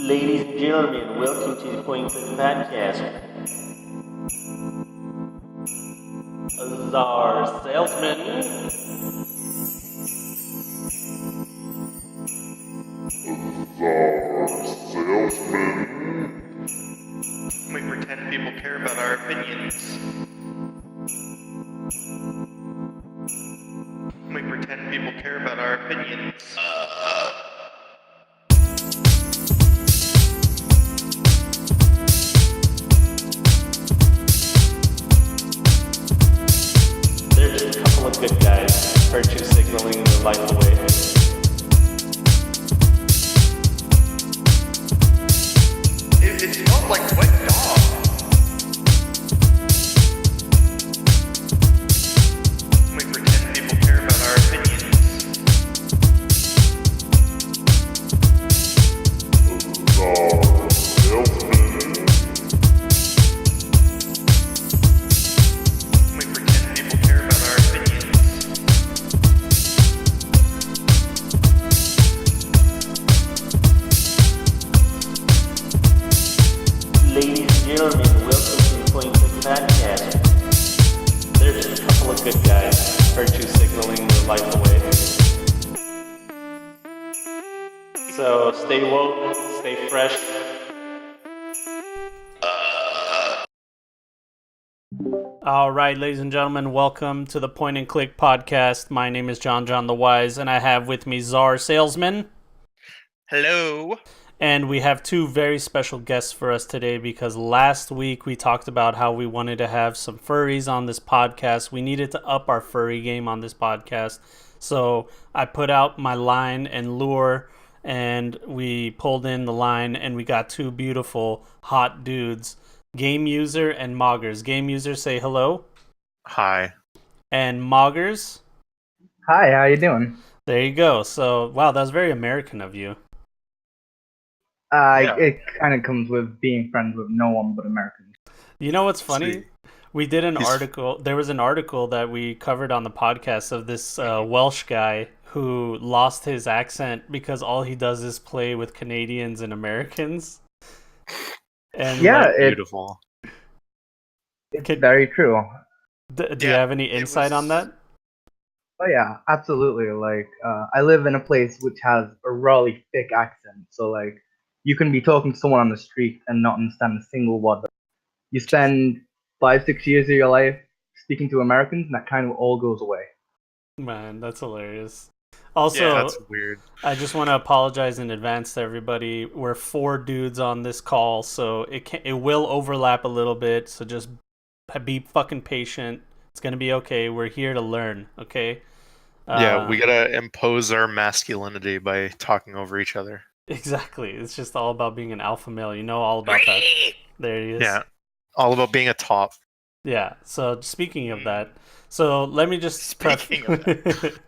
Ladies and gentlemen, welcome to the Point Click Podcast. Azar Salesman. We pretend people care about our opinions. We pretend people care about our opinions. They're just a couple of good guys, virtue signaling their life away. It smelled like wet dog. We pretend people care about our opinions. We pretend people care about our opinions. Ladies and gentlemen, welcome to the Point Click Podcast. They're just a couple of good guys, virtue signaling their life away. So stay woke, stay fresh. All right, ladies and gentlemen, welcome to the Point and Click Podcast. My name is John the Wise, and I have with me Czar Salesman. Hello. And we have two very special guests for us today because last week we talked about how we wanted to have some furries on this podcast. We needed to up our furry game on this podcast. So I put out my line and lure, and we pulled in the line, and we got two beautiful, hot dudes, GameUser and Moggers. GameUser, say hello. Hi. And Moggers, Hi, how you doing? there you go. So, wow, that was very American of you. Yeah. It kind of comes with being friends with no one but Americans. You know what's funny? Sweet. We did an He's- article. There was an article that we covered on the podcast of this Welsh guy who lost his accent because all he does is play with Canadians and Americans. And Yeah, like, Beautiful. It's Could- very true. do you Yeah, have any it insight on was- that? Oh yeah, absolutely. Like, I live in a place which has a really thick accent, so like, you can be talking to someone on the street and not understand a single word. You spend 5-6 years of your life speaking to Americans, and that kind of all goes away. Man, that's hilarious. Also, Yeah, that's weird. I just want to apologize in advance to everybody. We're 4 dudes on this call, so it will overlap a little bit. So just be fucking patient. It's gonna be okay. We're here to learn. Okay. Yeah, we gotta impose our masculinity by talking over each other. Exactly. It's just all about being an alpha male. You know all about that. There he is. Yeah. All about being a top. Yeah. So speaking of that, so let me just Speaking of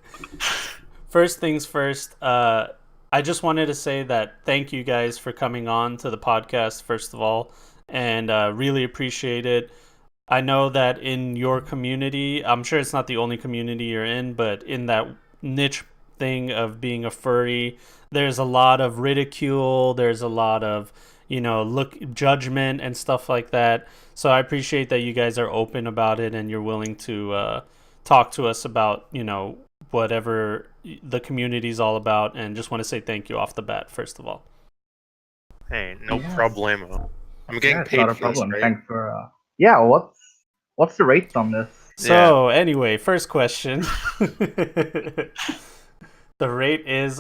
First things first. I just wanted to say that thank you guys for coming on to the podcast, first of all, and really appreciate it. I know that in your community, I'm sure it's not the only community you're in, but in that niche thing of being a furry, there's a lot of ridicule, there's a lot of, judgment and stuff like that. So I appreciate that you guys are open about it and you're willing to talk to us about, whatever the community's all about, and just want to say thank you off the bat, first of all. Hey, no Yeah. problemo. I'm getting Yeah, it's paid not a for this, problem. right? Thanks for. Yeah, what's the rates on this? So anyway, first question. The rate is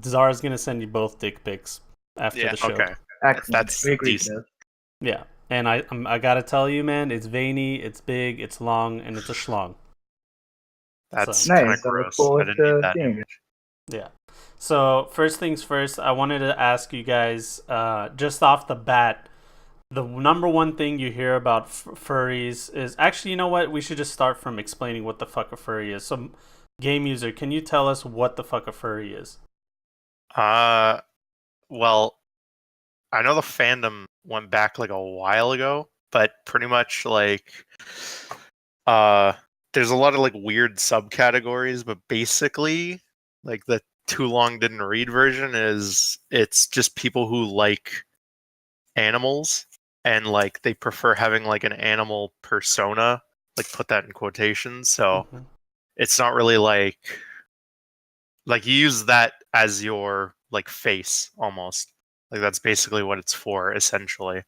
Zara's gonna send you both dick pics after Yeah, the show. okay. Excellent. That's we agree to decent. this. Yeah, and I gotta tell you, man, it's veiny, it's big, it's long, and it's a schlong. That's So- kind of Nice, I look gross. I forward didn't to need that seeing it. image. Yeah. So first things first, I wanted to ask you guys, just off the bat, the number one thing you hear about furries is actually, you know what? We should just start from explaining what the fuck a furry is. So, GameUser, can you tell us what the fuck a furry is? Well, I know the fandom went back like a while ago, but pretty much like, there's a lot of like weird subcategories, but basically, like the too long didn't read version is it's just people who like animals and like they prefer having like an animal persona, like put that in quotations. So Mhm. it's not really like you use that as your like face almost. Like that's basically what it's for, essentially.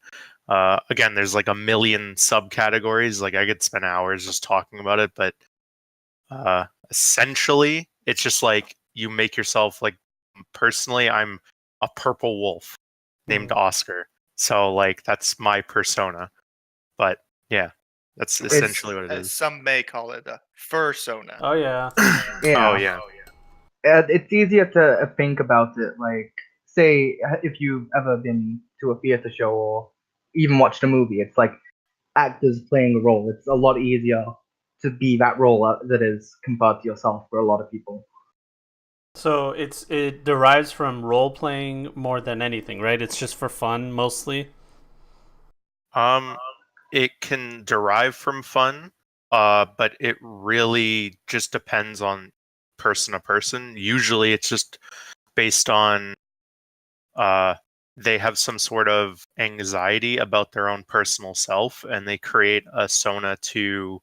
Again, there's like a million subcategories. Like I could spend hours just talking about it, but essentially, it's just like you make yourself like. Personally, I'm a purple wolf named Mhm. Oscar, so like that's my persona. But yeah, that's essentially what it As is. some may call it a fursona. Oh yeah. Oh Yeah. yeah. It's easier to think about it like, say, if you've ever been to a theater show or even watched a movie, it's like actors playing a role. It's a lot easier to be that role that is compared to yourself for a lot of people. So it derives from role playing more than anything, right? It's just for fun mostly. Um, it can derive from fun, but it really just depends on person to person. Usually, it's just based on uh, they have some sort of anxiety about their own personal self, and they create a sona to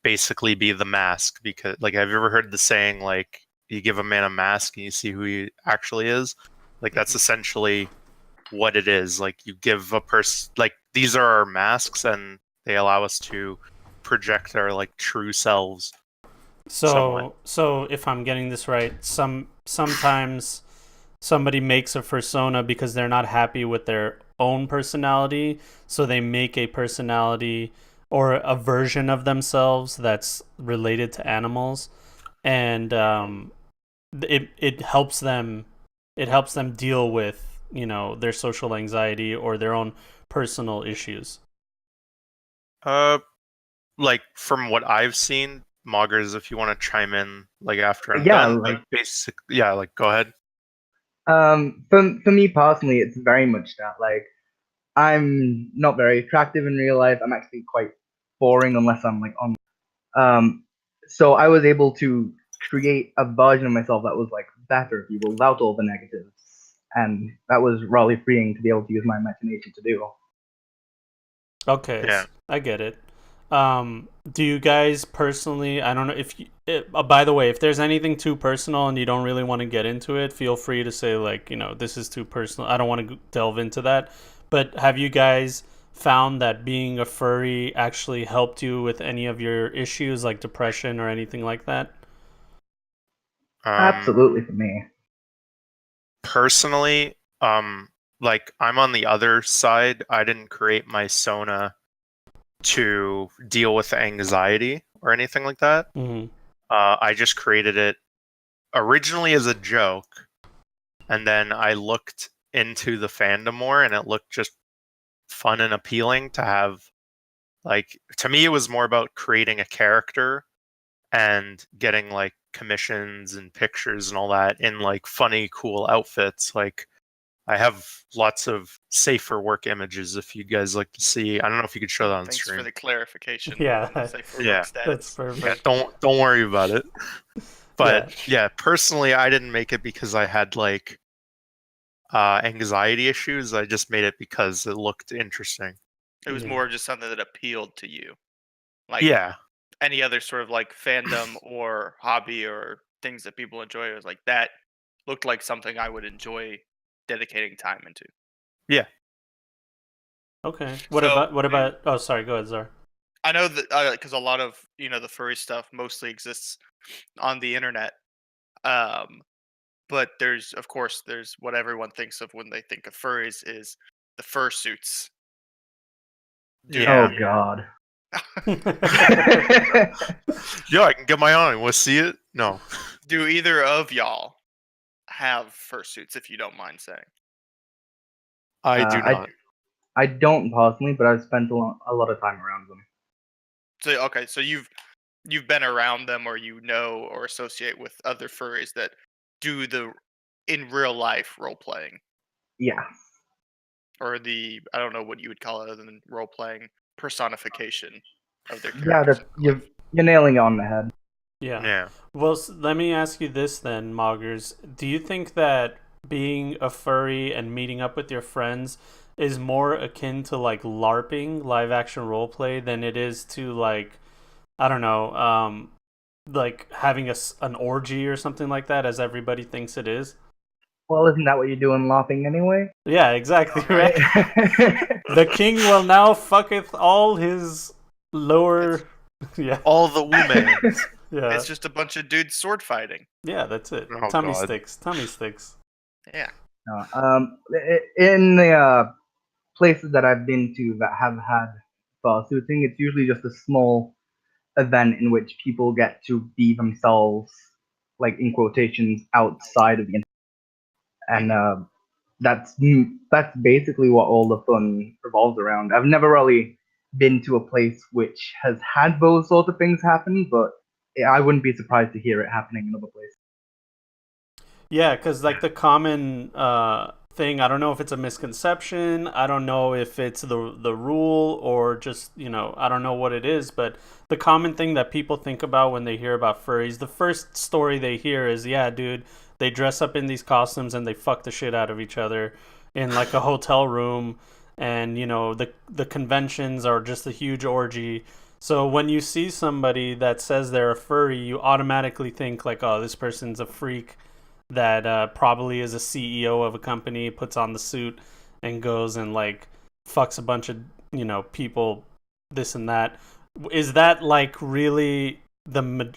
basically be the mask. Because, like, have you ever heard the saying, like, you give a man a mask and you see who he actually is? Like, that's essentially what it is. Like, you give a person, like, these are our masks, and they allow us to project our, like, true selves somewhat. So if I'm getting this right, sometimes somebody makes a persona because they're not happy with their own personality, so they make a personality or a version of themselves that's related to animals, and it helps them deal with their social anxiety or their own personal issues. Uh, like from what I've seen, Moggers, if you want to chime in like after I'm Yeah, done, like but basic, yeah, like go ahead. for me personally, it's very much that like I'm not very attractive in real life. I'm actually quite boring unless I'm like on. Um, so I was able to create a version of myself that was like better, if you will, without all the negatives, and that was really freeing to be able to use my imagination to do. Okay, Yeah. I get it. Do you guys personally? I don't know if you. By the way, if there's anything too personal and you don't really want to get into it, feel free to say like, this is too personal. I don't want to delve into that. But have you guys found that being a furry actually helped you with any of your issues like depression or anything like that? Um, Absolutely for me. personally, like I'm on the other side. I didn't create my Sona to deal with anxiety or anything like that. Hmm. I just created it originally as a joke, and then I looked into the fandom more, and it looked just fun and appealing to have. Like to me, it was more about creating a character and getting like commissions and pictures and all that in like funny, cool outfits. Like I have lots of safe for work images if you guys like to see. I don't know if you could show that on Thanks for stream. the clarification on the Yeah, safe for Yeah. work that's status. Yeah, perfect. don't worry about it. But Yeah. yeah, personally I didn't make it because I had like anxiety issues. I just made it because it looked interesting. It was Yeah. more of just something that appealed to you, like Yeah. any other sort of like fandom or hobby or things that people enjoy. It was like that looked like something I would enjoy dedicating time into. Yeah. Okay. So What about? Oh, sorry. Go ahead, Zar. I know that because a lot of the furry stuff mostly exists on the internet. Um, but there's of course there's what everyone thinks of when they think of furries is the fursuits. Oh Yeah. Do God. Yeah, I can get my own. Want to see it? No. do either of y'all have fursuits, if you don't mind saying? I uh, do I not. I don't personally, but I've spent a lot of time around them. So okay, so you've been around them, or or associate with other furries that do the in real life role playing, Yeah, or the I don't know what you would call it other than role playing personification of their yeah, characters in real you're life. you're nailing it on the head. Yeah. Yeah. Well, let me ask you this then, Moggers. Do you think that being a furry and meeting up with your friends is more akin to like LARPing, live action roleplay, than it is to like, I don't know, like having an orgy or something like that, as everybody thinks it is? Well, isn't that what you do in laughing anyway? Yeah, exactly, Right? right? The king will now fucketh all his lower. Yeah, All the women. yeah, It's just a bunch of dudes sword fighting. yeah. That's it. Oh, Tummy God. sticks. Tummy sticks. Yeah. In the places that I've been to that have had fursuiting, it's usually just a small event in which people get to be themselves, like in quotations, outside of the internet. And that's basically what all the fun revolves around. I've never really been to a place which has had those sort of things happen, but I wouldn't be surprised to hear it happening in other places. Yeah, because like the common thing, I don't know if it's a misconception. I don't know if it's the rule or just I don't know what it is. But the common thing that people think about when they hear about furries, the first story they hear is, yeah, dude, they dress up in these costumes and they fuck the shit out of each other in like a hotel room, and the conventions are just a huge orgy. So when you see somebody that says they're a furry, you automatically think like, oh, this person's a freak that probably is a CEO of a company, puts on the suit, and goes and like fucks a bunch of people, this and that. Is that like really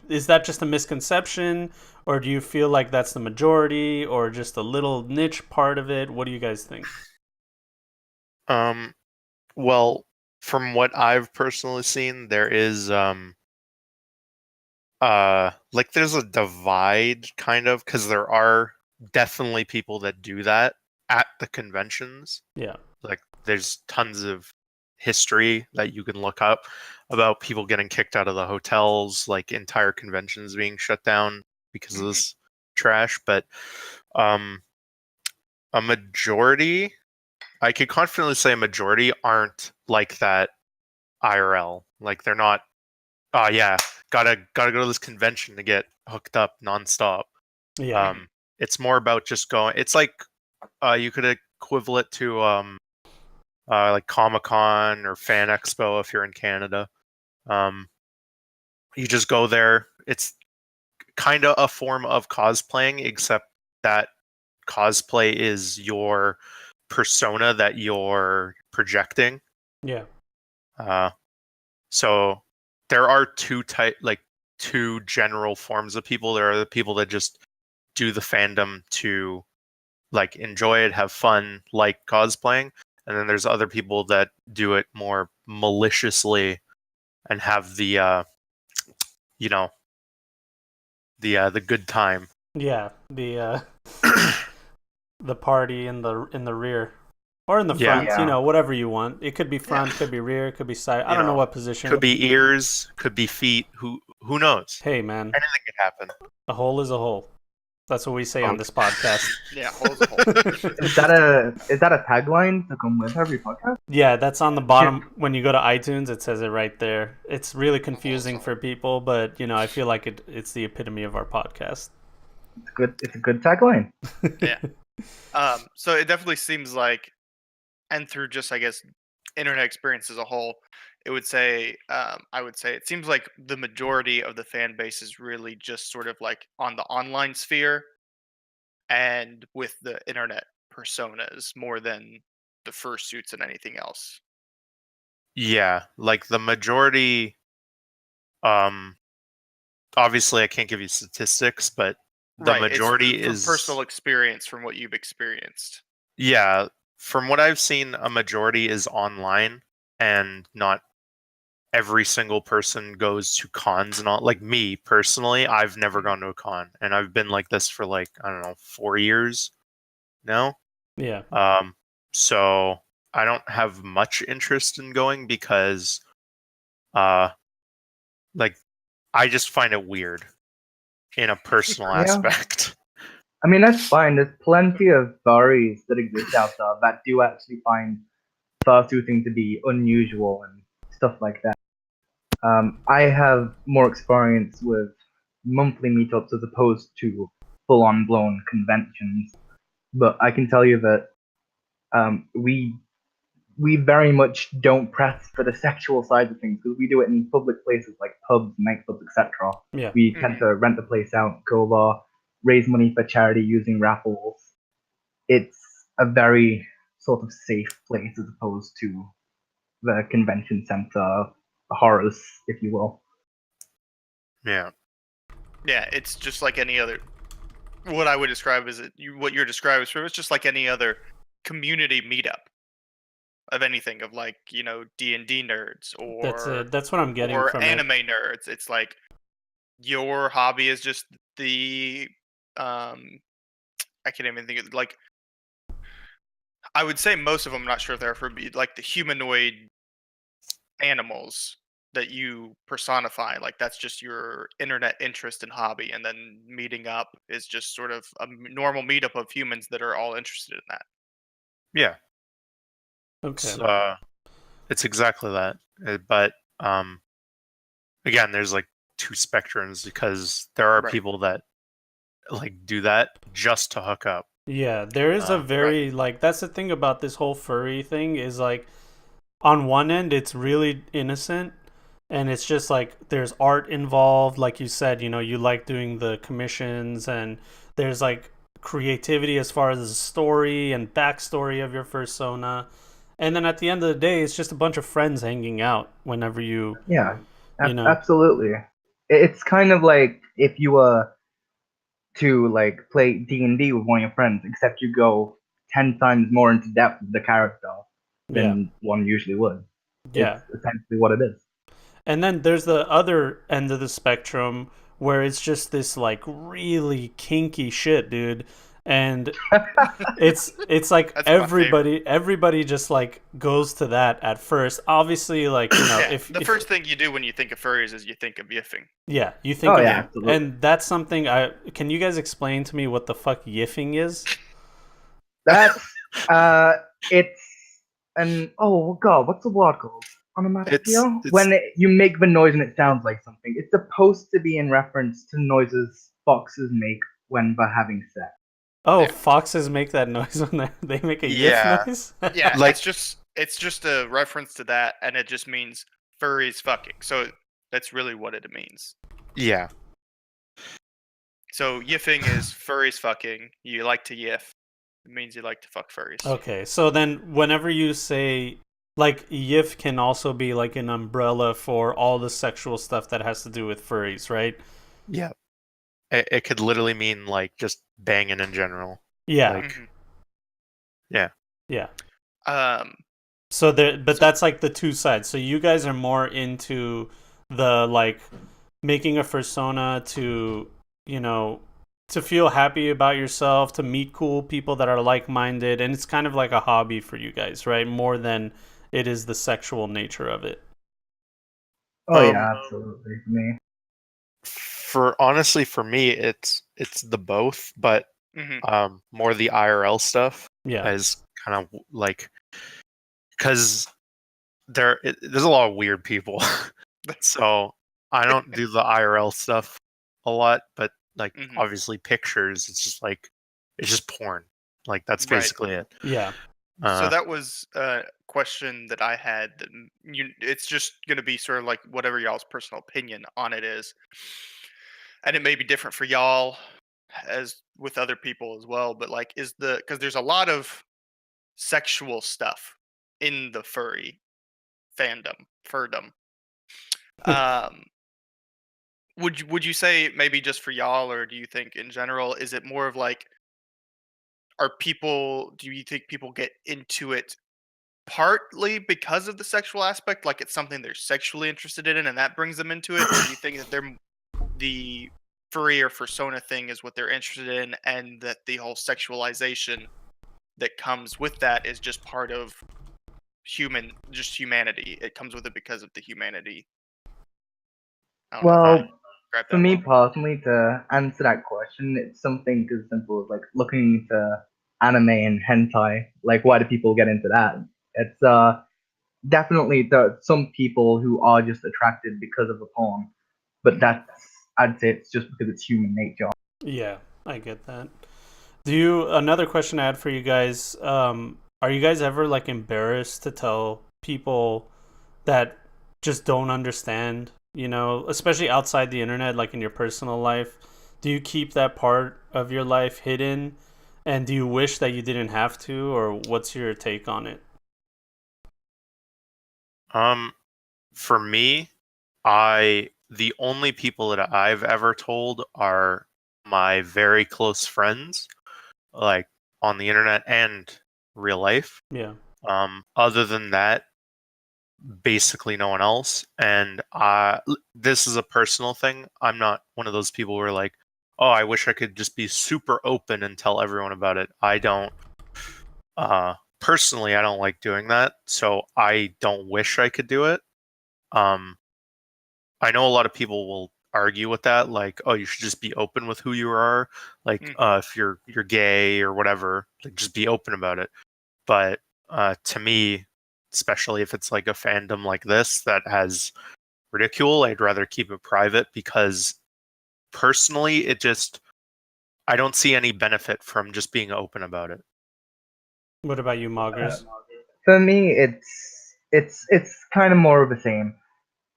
is that just a misconception, or do you feel like that's the majority, or just a little niche part of it? What do you guys think? Well, from what I've personally seen, there is like there's a divide kind of, because there are definitely people that do that at the conventions. Yeah. Like there's tons of history that you can look up about people getting kicked out of the hotels, like entire conventions being shut down because of this trash. But um a majority, I could confidently say a majority aren't like that IRL. Like they're not, oh yeah, gotta go to this convention to get hooked up nonstop. Yeah. It's more about just going. It's like you could equivalent it to like Comic Con or Fan Expo if you're in Canada. You just go there. It's kind of a form of cosplaying, except that cosplay is your persona that you're projecting. Yeah. So there are two general forms of people. There are the people that just do the fandom to like enjoy it, have fun, like cosplaying, and then there's other people that do it more maliciously and have the you know the good time. Yeah. The party in the rear. Or in the Yeah, front, Yeah. whatever you want. It could be front, Yeah. could be rear, could be side. I you don't know know, what position. could be ears, could be feet. Who knows? Hey, man, Anything could happen. a hole is a hole. That's what we say on Oh. this podcast. Yeah, hole's a hole. Is that a tagline to come with every podcast? Yeah, that's on the bottom. When you go to iTunes, it says it right there. It's really confusing for people, but I feel like it's the epitome of our podcast. It's good. It's a good tagline. Yeah. So it definitely seems like, and through just I guess internet experience as a whole, I would say it seems like the majority of the fan base is really just sort of like on the online sphere and with the internet personas more than the fursuits and anything else. Yeah, like the majority. Um, Obviously, I can't give you statistics, but the Right. majority It's from is personal experience from what you've experienced. yeah. From what I've seen, a majority is online, and not every single person goes to cons and all. Like me personally, I've never gone to a con, and I've been like this for like I don't know 4 years now. Yeah. So I don't have much interest in going because, uh, like I just find it weird in a personal Yeah. aspect. I mean, that's fine. There's plenty of furries that exist out there that do actually find fursuiting to be unusual and stuff like that. I have more experience with monthly meetups as opposed to full-on blown conventions. But I can tell you that we very much don't press for the sexual side of things because we do it in public places like pubs, nightclubs, etc. Yeah. We tend to rent the place out, go over, raise money for charity using raffles. It's a very sort of safe place as opposed to the convention center horrors, if you will. Yeah. Yeah, it's just like any other. What I would describe as what you're describing is it's just like any other community meetup of anything, of like D&D nerds That's or it. That's what I'm getting from anime it. nerds. It's like your hobby is just the I can't even think of like. I would say most of them. I'm not sure if they're for like the humanoid animals that you personify. Like that's just your internet interest and hobby, and then meeting up is just sort of a normal meetup of humans that are all interested in that. Yeah. Okay. It's exactly that. But again, there's like two spectrums because there are Right. people that like do that just to hook up. Yeah, there is a very like that's the thing about this whole furry thing is like on one end it's really innocent and it's just like there's art involved, like you said, you like doing the commissions and there's like creativity as far as the story and backstory of your persona. And then at the end of the day, it's just a bunch of friends hanging out whenever Yeah, you know. absolutely. It's kind of like if you were to like play D&D with one of your friends, except you go 10 times more into depth with the character Yeah. than one usually would. Yeah. It's essentially what it is. And then there's the other end of the spectrum where it's just this like really kinky shit, dude. And it's like That's my favorite. everybody just like goes to that at first. Obviously, like, Yeah, if the first thing you do when you think of furries is you think of yiffing. yeah, you think Oh of yeah, absolutely. and that's something can you guys explain to me what the fuck yiffing is? That's it's an oh god, what's the word called? Onomatopoeia? It's When you make the noise and it sounds like something. It's supposed to be in reference to noises foxes make when they're having sex. Oh, Yeah. foxes make that noise when they make a Yeah. yiff noise? Yeah, Like- it's just a reference to that, and it just means furries fucking. So that's really what it means. yeah. So yiffing is furries fucking. You like to yiff. It means you like to fuck furries. Okay, so then whenever you say like yiff can also be like an umbrella for all the sexual stuff that has to do with furries, right? Yeah. It could literally mean like just banging in general. Yeah. Like, yeah. Yeah. Um, So that's like the two sides. So you guys are more into the like making a persona to, to feel happy about yourself, to meet cool people that are like-minded, and it's kind of like a hobby for you guys, right? More than it is the sexual nature of it. Oh yeah, absolutely. For me. Honestly, for me, it's the both, but more the IRL stuff Yeah. is kind of like because there's a lot of weird people, so I don't do the IRL stuff a lot, but like obviously pictures, it's just porn, like that's basically it. Yeah. So that was a question that I had. That it's just going to be sort of like whatever y'all's personal opinion on it is, and it may be different for y'all as with other people as well. But like, because there's a lot of sexual stuff in the furdom. Would you say maybe just for y'all, or do you think in general, is it more of like, do you think people get into it partly because of the sexual aspect, like it's something they're sexually interested in and that brings them into it, or do you think that the furry or fursona thing is what they're interested in, and that the whole sexualization that comes with that is just part of humanity? It comes with it because of the humanity. Well, for me personally, to answer that question, it's something as simple as like looking into anime and hentai. Like, why do people get into that? It's definitely there are some people who are just attracted because of the porn, but that's I'd say it's just because it's human nature. Yeah, I get that. Another question I had for you guys, are you guys ever like embarrassed to tell people that just don't understand, especially outside the internet, like in your personal life? Do you keep that part of your life hidden? And do you wish that you didn't have to, or what's your take on it? For me, the only people that I've ever told are my very close friends, like on the internet and real life. Yeah. Other than that, basically no one else. And this is a personal thing. I'm not one of those people who are like, oh, I wish I could just be super open and tell everyone about it. I don't. Personally, I don't like doing that, so I don't wish I could do it. Um, I know a lot of people will argue with that, like, oh, you should just be open with who you are. Like, if you're gay or whatever, like, just be open about it. But to me, especially if it's like a fandom like this that has ridicule, I'd rather keep it private because personally, I don't see any benefit from just being open about it. What about you, Moggers? For me, it's kind of more of the same.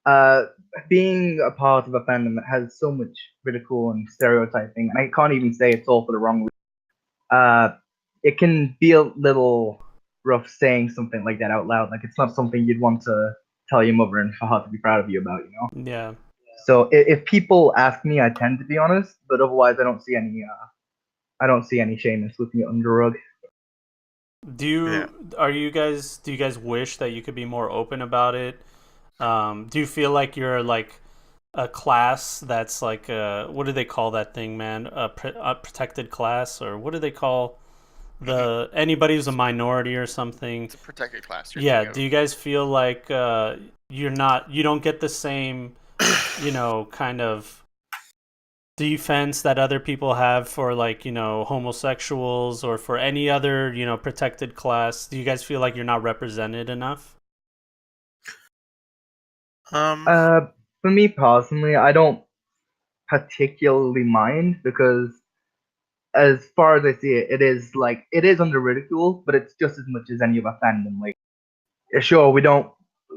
Uh, Being a part of a fandom that has so much ridicule and stereotyping, and I can't even say it's all for the wrong reason. It can be a little rough saying something like that out loud. Like it's not something you'd want to tell your mother and for her to be proud of you about, you know. Yeah. So if people ask me, I tend to be honest, but otherwise, I don't see any shame in sweeping it under the rug. Yeah. Do you guys wish that you could be more open about it? Do you feel like you're like a class that's like what do they call that thing, man? A protected class, or what do they call anybody who's a minority or something? It's a protected class. You're Yeah. thinking Do of. you guys feel like you don't get the same, kind of defense that other people have for like, homosexuals or for any other, protected class? Do you guys feel like you're not represented enough? Um, For me personally, I don't particularly mind because as far as I see it, it is under ridicule, but it's just as much as any other fandom. Like, sure, we don't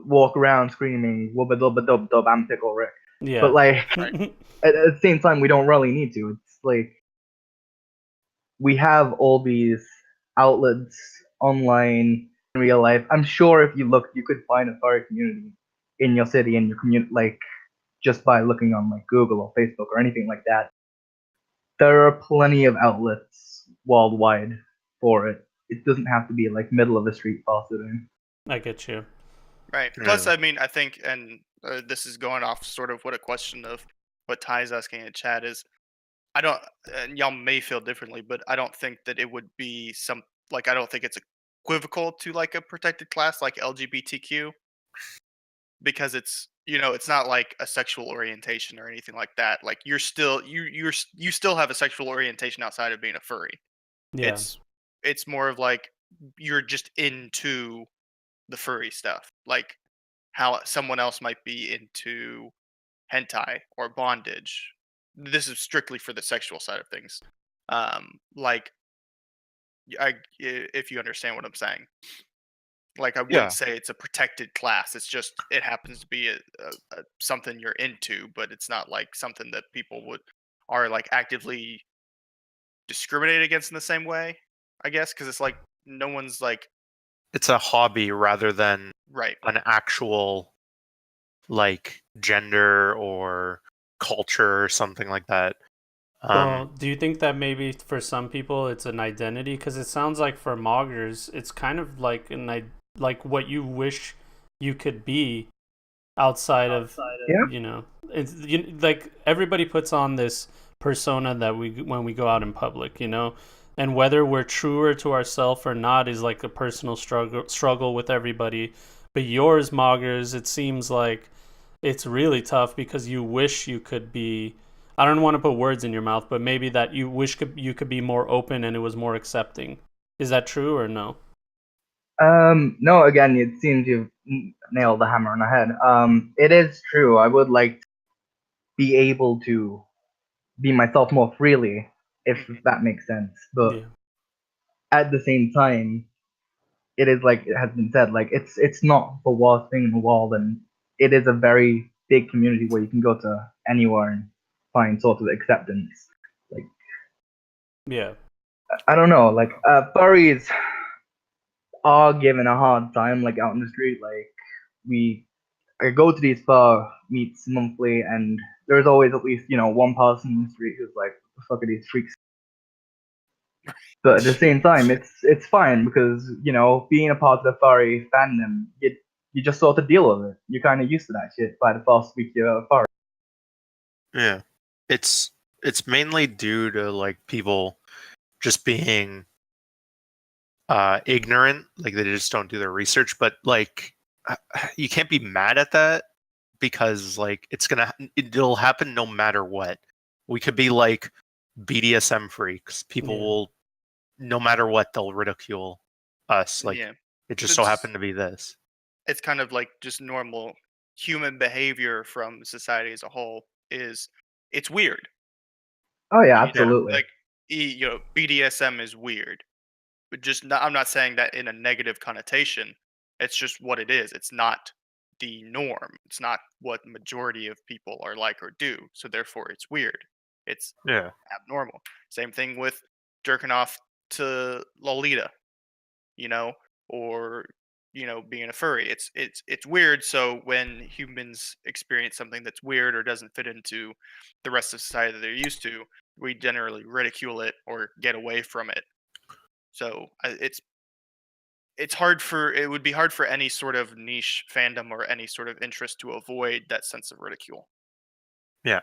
walk around screaming "wubba dubba dub dub I'm Pickle Rick," but Yeah. like Right. at the same time, we don't really need to. It's like we have all these outlets online in real life. I'm sure if you look, you could find a furry community in your city and your community, like just by looking on like Google or Facebook or anything like that. There are plenty of outlets worldwide for it. It doesn't have to be like middle of the street falsity. I get you. Right. Plus, I mean, I think, and this is going off sort of what a question of what Ty's asking in chat is. I don't, and y'all may feel differently, but I don't think that it would be I don't think it's equivocal to like a protected class like LGBTQ because it's not like a sexual orientation or anything like that. Like you're still, you still have a sexual orientation outside of being a furry. Yeah. It's more of like you're just into the furry stuff. Like how someone else might be into hentai or bondage. This is strictly for the sexual side of things. Like if you understand what I'm saying. Like I wouldn't yeah. say it's a protected class. It's just it happens to be something you're into, but it's not like something that people would are like actively discriminated against in the same way. I guess because it's like no one's like It's a hobby rather than right. an actual like gender or culture or something like that. Well, do you think that maybe for some people it's an identity? Because it sounds like for Moggers, it's kind of like like what you wish you could be outside of, Yeah. it's like everybody puts on this persona that we when we go out in public, and whether we're truer to ourselves or not is like a personal struggle with everybody. But yours, Moggers, it seems like it's really tough because you wish you could be. I don't want to put words in your mouth, but maybe that you wish you could be more open and it was more accepting. Is that true or no? No, again, it seems you've nailed the hammer on the head. It is true. I would like be able to be myself more freely, if that makes sense. But Yeah. at the same time, it is like it has been said, like it's not the worst thing in the world, and it is a very big community where you can go to anywhere and find sort of acceptance. Like Yeah. I don't know, like furries are given a hard time, like out in the street. Like we I go to these fur meets monthly, and there's always at least one person in the street who's like, "What the fuck are these freaks?" But at the same time, it's fine because being a part of the furry fandom, you just sort of deal with it. You're kind of used to that shit by the first week you're a furry. Yeah. It's mainly due to like people just being ignorant, like they just don't do their research, but like you can't be mad at that because like it'll happen no matter what. We could be like BDSM freaks. People Yeah. will, no matter what, they'll ridicule us. Like Yeah, it just so it's happened to be this. it's kind of like just normal human behavior from society as a whole. It's weird. Oh yeah, Yeah. absolutely. Like BDSM is weird, but I'm not saying that in a negative connotation. It's just what it is. It's not the norm. It's not what the majority of people are like or do. So therefore, it's weird. It's Yeah. abnormal. Same thing with jerking off to Lolita, you know, or being a furry. It's weird. So when humans experience something that's weird or doesn't fit into the rest of society that they're used to, we generally ridicule it or get away from it. So it would be hard for any sort of niche fandom or any sort of interest to avoid that sense of ridicule. Yeah.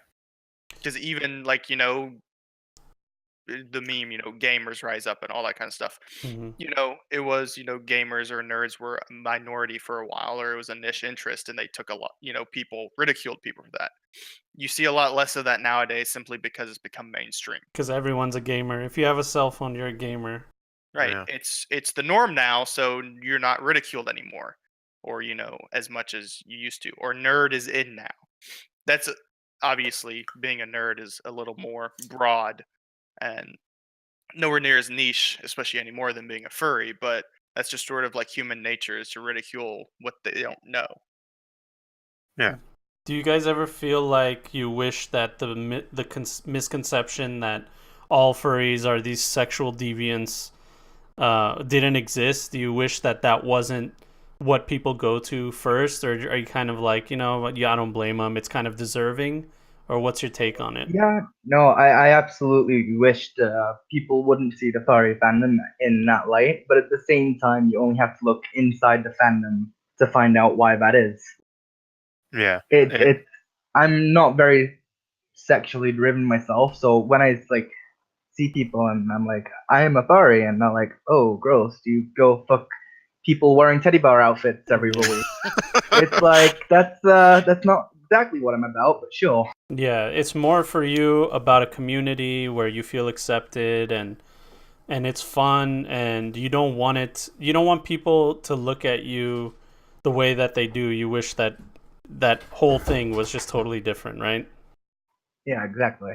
Because even like the meme, gamers rise up and all that kind of stuff. Mm-hmm. It was, gamers or nerds were a minority for a while, or it was a niche interest, and they took a lot, people ridiculed people for that. You see a lot less of that nowadays simply because it's become mainstream. Because everyone's a gamer. If you have a cell phone, you're a gamer. Right. Yeah. It's the norm now, so you're not ridiculed anymore, or as much as you used to. Or nerd is in now. That's obviously being a nerd is a little more broad and nowhere near as niche, especially anymore than being a furry, but that's just sort of like human nature is to ridicule what they don't know. Yeah. Do you guys ever feel like you wish that the misconception that all furries are these sexual deviants didn't exist? Do you wish that that wasn't what people go to first, or are you kind of like, yeah, I don't blame them. It's kind of deserving, or what's your take on it? Yeah, no, I absolutely wished people wouldn't see the furry fandom in that light, but at the same time, you only have to look inside the fandom to find out why that is. Yeah. It I'm not very sexually driven myself, so when I like see people and I'm like, I am a furry, and they're like, oh, gross, do you go fuck people wearing teddy bear outfits every Yeah. week? It's like that's not exactly what I'm about, but sure. Yeah, it's more for you about a community where you feel accepted and it's fun, and you don't want people to look at you the way that they do. You wish that that whole thing was just totally different, right? Yeah, exactly.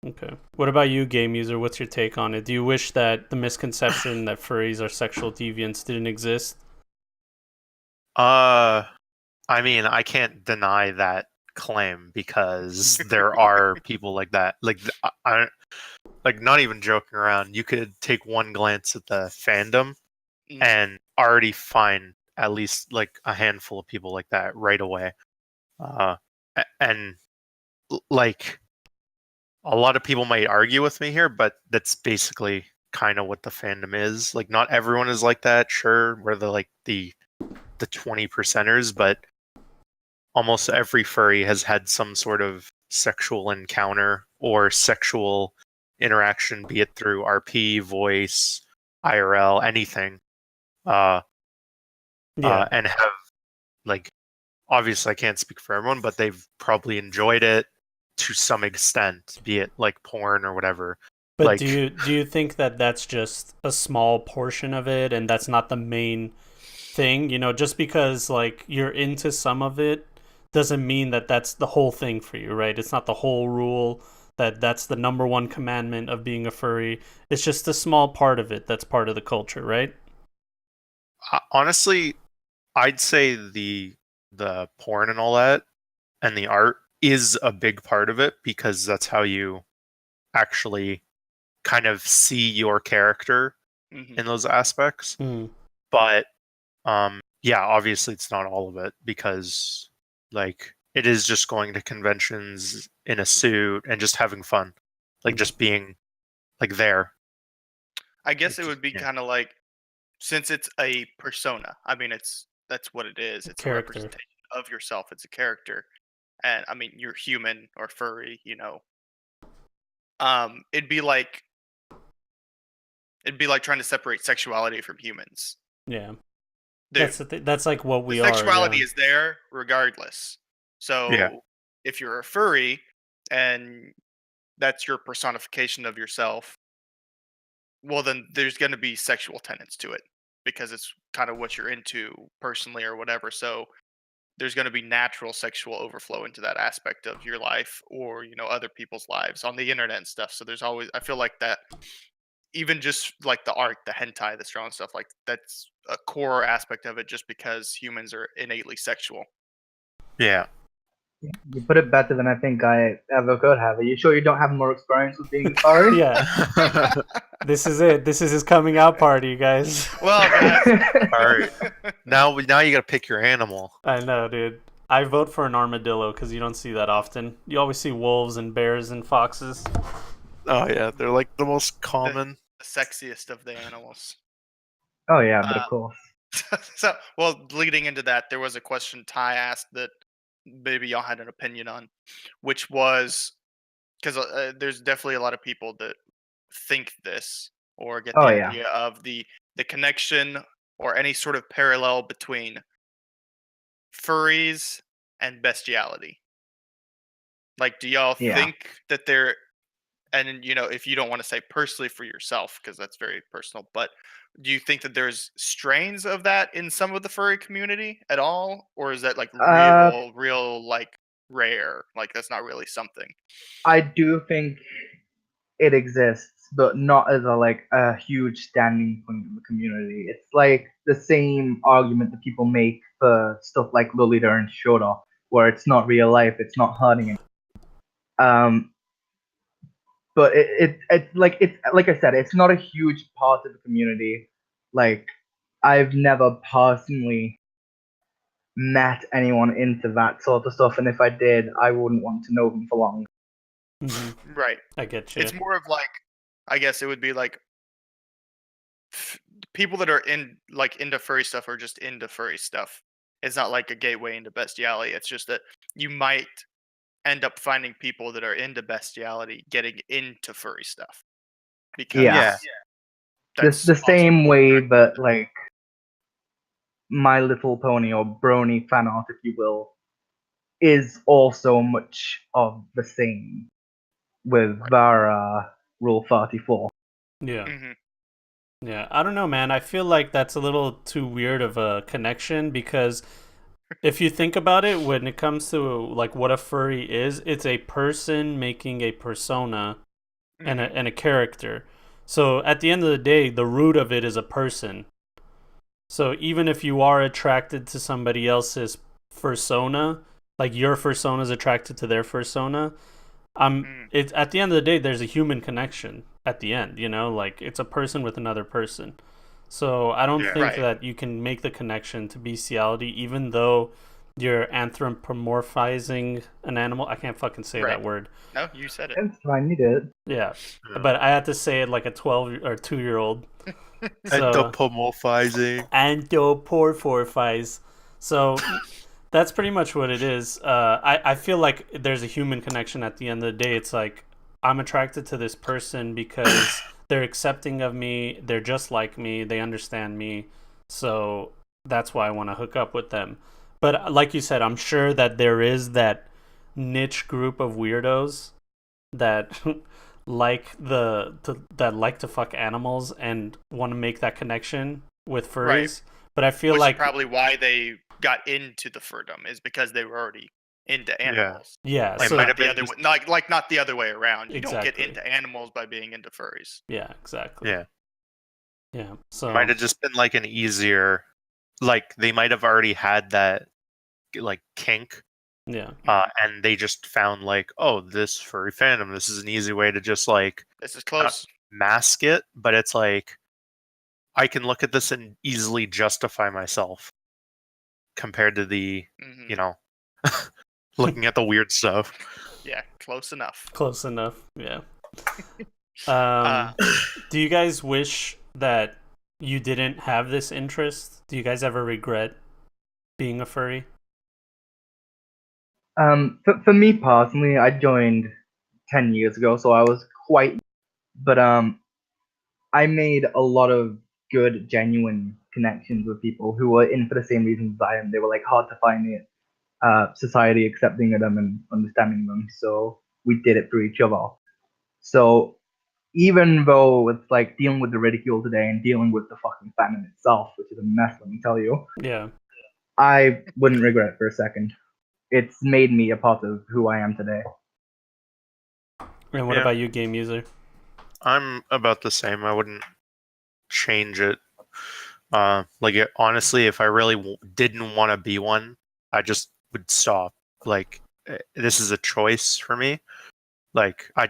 Okay. What about you, game user? What's your take on it? Do you wish that the misconception that furries are sexual deviants didn't exist? I mean, I can't deny that claim because there are people like that. Like like not even joking around. You could take one glance at the fandom Mm. and already find at least like a handful of people like that right away. And like a lot of people might argue with me here, but that's basically kind of what the fandom is. Like not everyone is like that. Sure, we're the 20 percenters, but almost every furry has had some sort of sexual encounter or sexual interaction, be it through RP, voice, IRL, anything. Yeah. And have like obviously I can't speak for everyone, but they've probably enjoyed it to some extent, be it like porn or whatever. But Like do you think that that's just a small portion of it and that's not the main thing? Just because like you're into some of it doesn't mean that that's the whole thing for you, right? It's not the whole rule that that's the number one commandment of being a furry. It's just a small part of it that's part of the culture, right? Honestly, I'd say the porn and all that and the art is a big part of it because that's how you actually kind of see your character in those aspects. Mm. But yeah, obviously it's not all of it because like it is just going to conventions in a suit and just having fun. Like just being like there. I guess it Just- would be yeah. kind of like, since it's a persona. I mean, that's what it is. It's a Character. representation of yourself. It's a character, and I mean, you're human or furry. You know, it'd be like trying to separate sexuality from humans. Yeah. Dude, That's that's like what we the are. sexuality Yeah. is there regardless. So Yeah. if you're a furry and that's your personification of yourself, well, then there's going to be sexual tenets to it because it's kind of what you're into personally or whatever. So there's going to be natural sexual overflow into that aspect of your life or, you know, other people's lives on the internet and stuff. So there's always, I feel like that, even just like the art, the hentai, the strong stuff, like that's a core aspect of it just because humans are innately sexual. Yeah. You put it better than I think I ever could have. Are you sure you don't have more experience with being furry? Yeah. This is it. This is his coming out party, you guys. Well, guys, All right. Now you got to pick your animal. I know, dude. I vote for an armadillo because you don't see that often. You always see wolves and bears and foxes. Oh yeah, they're like the most common. the sexiest of the animals. Oh yeah, but of course. So, well, leading into that, there was a question Ty asked that maybe y'all had an opinion on, which was because there's definitely a lot of people that think this or get the Oh, yeah. idea of the connection or any sort of parallel between furries and bestiality. Like, do y'all Yeah. think that they're, and you know, if you don't want to say personally for yourself because that's very personal, but do you think that there's strains of that in some of the furry community at all, or is that like real like rare? Like that's not really something. I do think it exists, but not as a huge standing point in the community. It's like the same argument that people make for stuff like Lolita and Shoda, where it's not real life, it's not hurting anyone. But it's like I said, it's not a huge part of the community. Like I've never personally met anyone into that sort of stuff, and if I did, I wouldn't want to know them for long. Mm-hmm. Right. I get you. It's more of like, I guess it would be like people that are into furry stuff are just into furry stuff. It's not like a gateway into bestiality. It's just that you might end up finding people that are into bestiality getting into furry stuff because Yeah. that's The same also way that like My Little Pony or Brony fan art, if you will, is also much of the same with Vara Rule 34. Yeah. Mhm. Yeah. I don't know, man. I feel like that's a little too weird of a connection because if you think about it, when it comes to like what a furry is, it's a person making a persona and a character. So at the end of the day, the root of it is a person. So even if you are attracted to somebody else's persona, like your persona is attracted to their persona, it's at the end of the day there's a human connection at the end, you know, like it's a person with another person. So I don't think Right. that you can make the connection to bestiality even though you're anthropomorphizing an animal. I can't fucking say that Right. word. No, you said it. It's fine, you did. Yeah. But I had to say it like a 12 or 2-year-old. So Anthropomorphizing. anthropomorphize. So that's pretty much what it is. I feel like there's a human connection at the end of the day. It's like I'm attracted to this person because they're accepting of me. They're just like me. They understand me. So that's why I want to hook up with them. But like you said, I'm sure that there is that niche group of weirdos that that like to fuck animals and want to make that connection with furries. Right. But I feel Which like is probably why they got into the furdom is because they were already into animals. Yeah, Like so might not have the been other just- way, like not the other way around. You don't get Exactly. into animals by being into furries. yeah, exactly. Yeah. Yeah. So Might have just been like an easier, like they might have already had that like kink, yeah. and they just found like, oh, this furry fandom, this is an easy way to just like This is close. mask it, but it's like I can look at this and easily justify myself compared to the, Mhm. you know, looking at the weird stuff. Yeah, close enough. Close enough. Yeah. Uh, Do you guys wish that you didn't have this interest? Do you guys ever regret being a furry? For me personally, I joined 10 years ago, so I was quite, but I made a lot of good, genuine connections with people who were in for the same reasons as I am. They were like hard to find it, society accepting of them and understanding them. So we did it for each other. So even though it's like dealing with the ridicule today and dealing with the fucking fandom itself, which is a mess, let me tell you, Yeah. I wouldn't regret it for a second. It's made me a part of who I am today. And what Yeah. about you, game user? I'm about the same. I wouldn't change it. Honestly, if I really didn't want to be one, I just would stop. Like, this is a choice for me. Like, I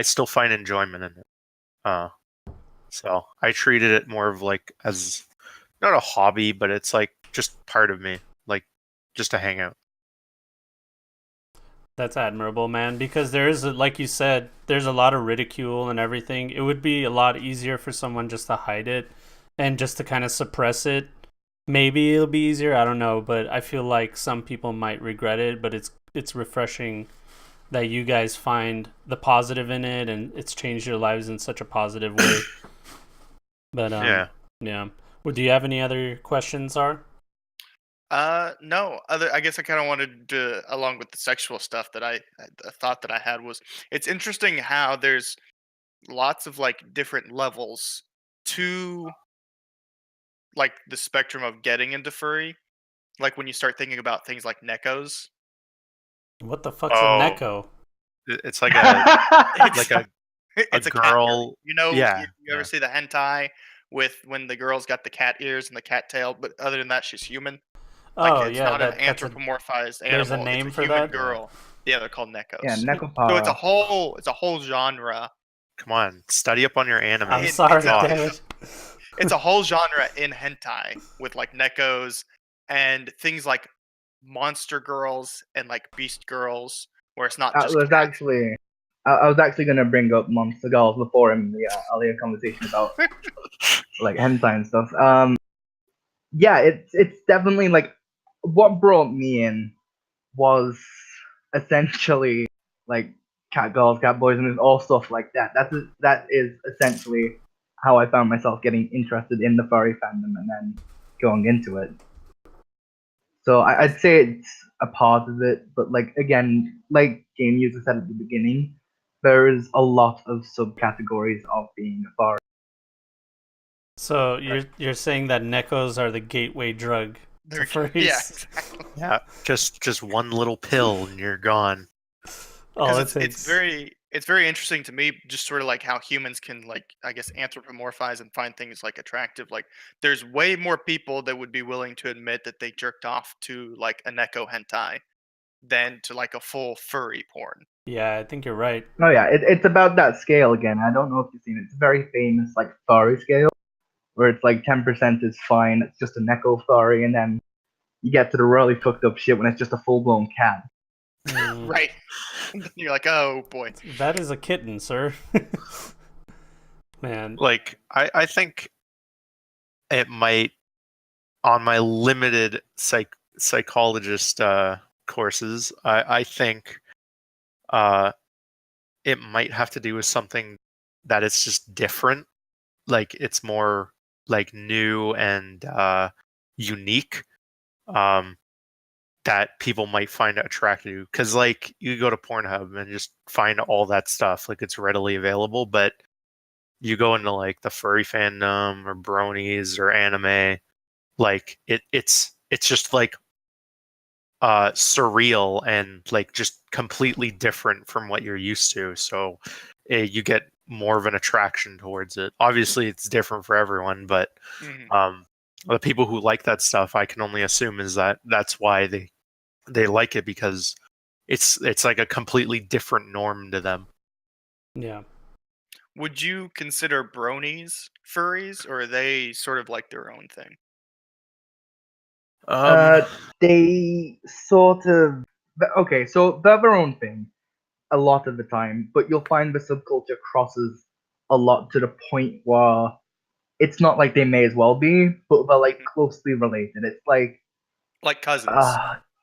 still find enjoyment in it. So I treated it more of like as not a hobby, but it's like just part of me, like just to hang out. That's admirable, man, because there is, like you said, there's a lot of ridicule and everything. It would be a lot easier for someone just to hide it and just to kind of suppress it. Maybe it'll be easier, I don't know, but I feel like some people might regret it, but it's refreshing that you guys find the positive in it and it's changed your lives in such a positive way. But Yeah. yeah. Well, do you have any other questions, R? no. I guess I kind of wanted to, along with the sexual stuff that a thought that I had was, it's interesting how there's lots of like different levels to like the spectrum of getting into furry. Like when you start thinking about things like Neckos. What the fuck's a Oh, Neko? it's like a It's like a it's a cat ear. girl. You know, Yeah, you ever yeah. see the hentai with when the girl's got the cat ears and the cat tail, but other than that, she's human. Like Oh it's yeah, not an that's a anthropomorphized there's a animal; it's name a for human that. girl. Yeah, they're called Yeah, Neckos. So Nekopara. it's a whole genre. Come on, study up on your anime. I'm It- sorry, it's a- damn it. It's a whole genre in hentai with like Neckos and things like monster girls and like beast girls, where it's not I just was cats. actually, I was actually gonna bring up Monster Girls before in the earlier conversation about like hentai and stuff. Yeah, it's definitely like what brought me in was essentially like cat girls, cat boys, and all stuff like that. That is essentially how I found myself getting interested in the furry fandom and then going into it. So I'd say it's a part of it, but like again, like game user said at the beginning, there is a lot of subcategories of being a furry. So you're saying that Nekos are the gateway drug to Yeah, furries? exactly. Yeah, just one little pill and you're gone. All it Because takes. it's very interesting to me, just sort of like how humans can like I guess anthropomorphize and find things like attractive. Like there's way more people that would be willing to admit that they jerked off to like a neko hentai than to like a full furry porn. Yeah, I think you're right. No, yeah, it's about that scale again. I don't know if you've seen it. It's a very famous like furry scale where it's like 10% is fine. It's just a neko furry, and then you get to the really fucked up shit when it's just a full blown cat. Mm, Right. You're like, oh boy. that is a kitten, sir. Man. Like I think it might on my limited psychologist courses. I think it might have to do with something that it's just different. Like it's more like new and unique. That people might find attractive because like you go to Pornhub and just find all that stuff like it's readily available, but you go into like the furry fandom or bronies or anime, like it's just like surreal and like just completely different from what you're used to. So you get more of an attraction towards it. Obviously, it's different for everyone, but the people who like that stuff, I can only assume is that's why they like it, because it's like a completely different norm to them. Yeah. Would you consider bronies furries, or are they sort of like their own thing? They sort of okay, so they're their own thing a lot of the time, but you'll find the subculture crosses a lot to the point where it's not like they may as well be, but they're like closely related. It's like cousins.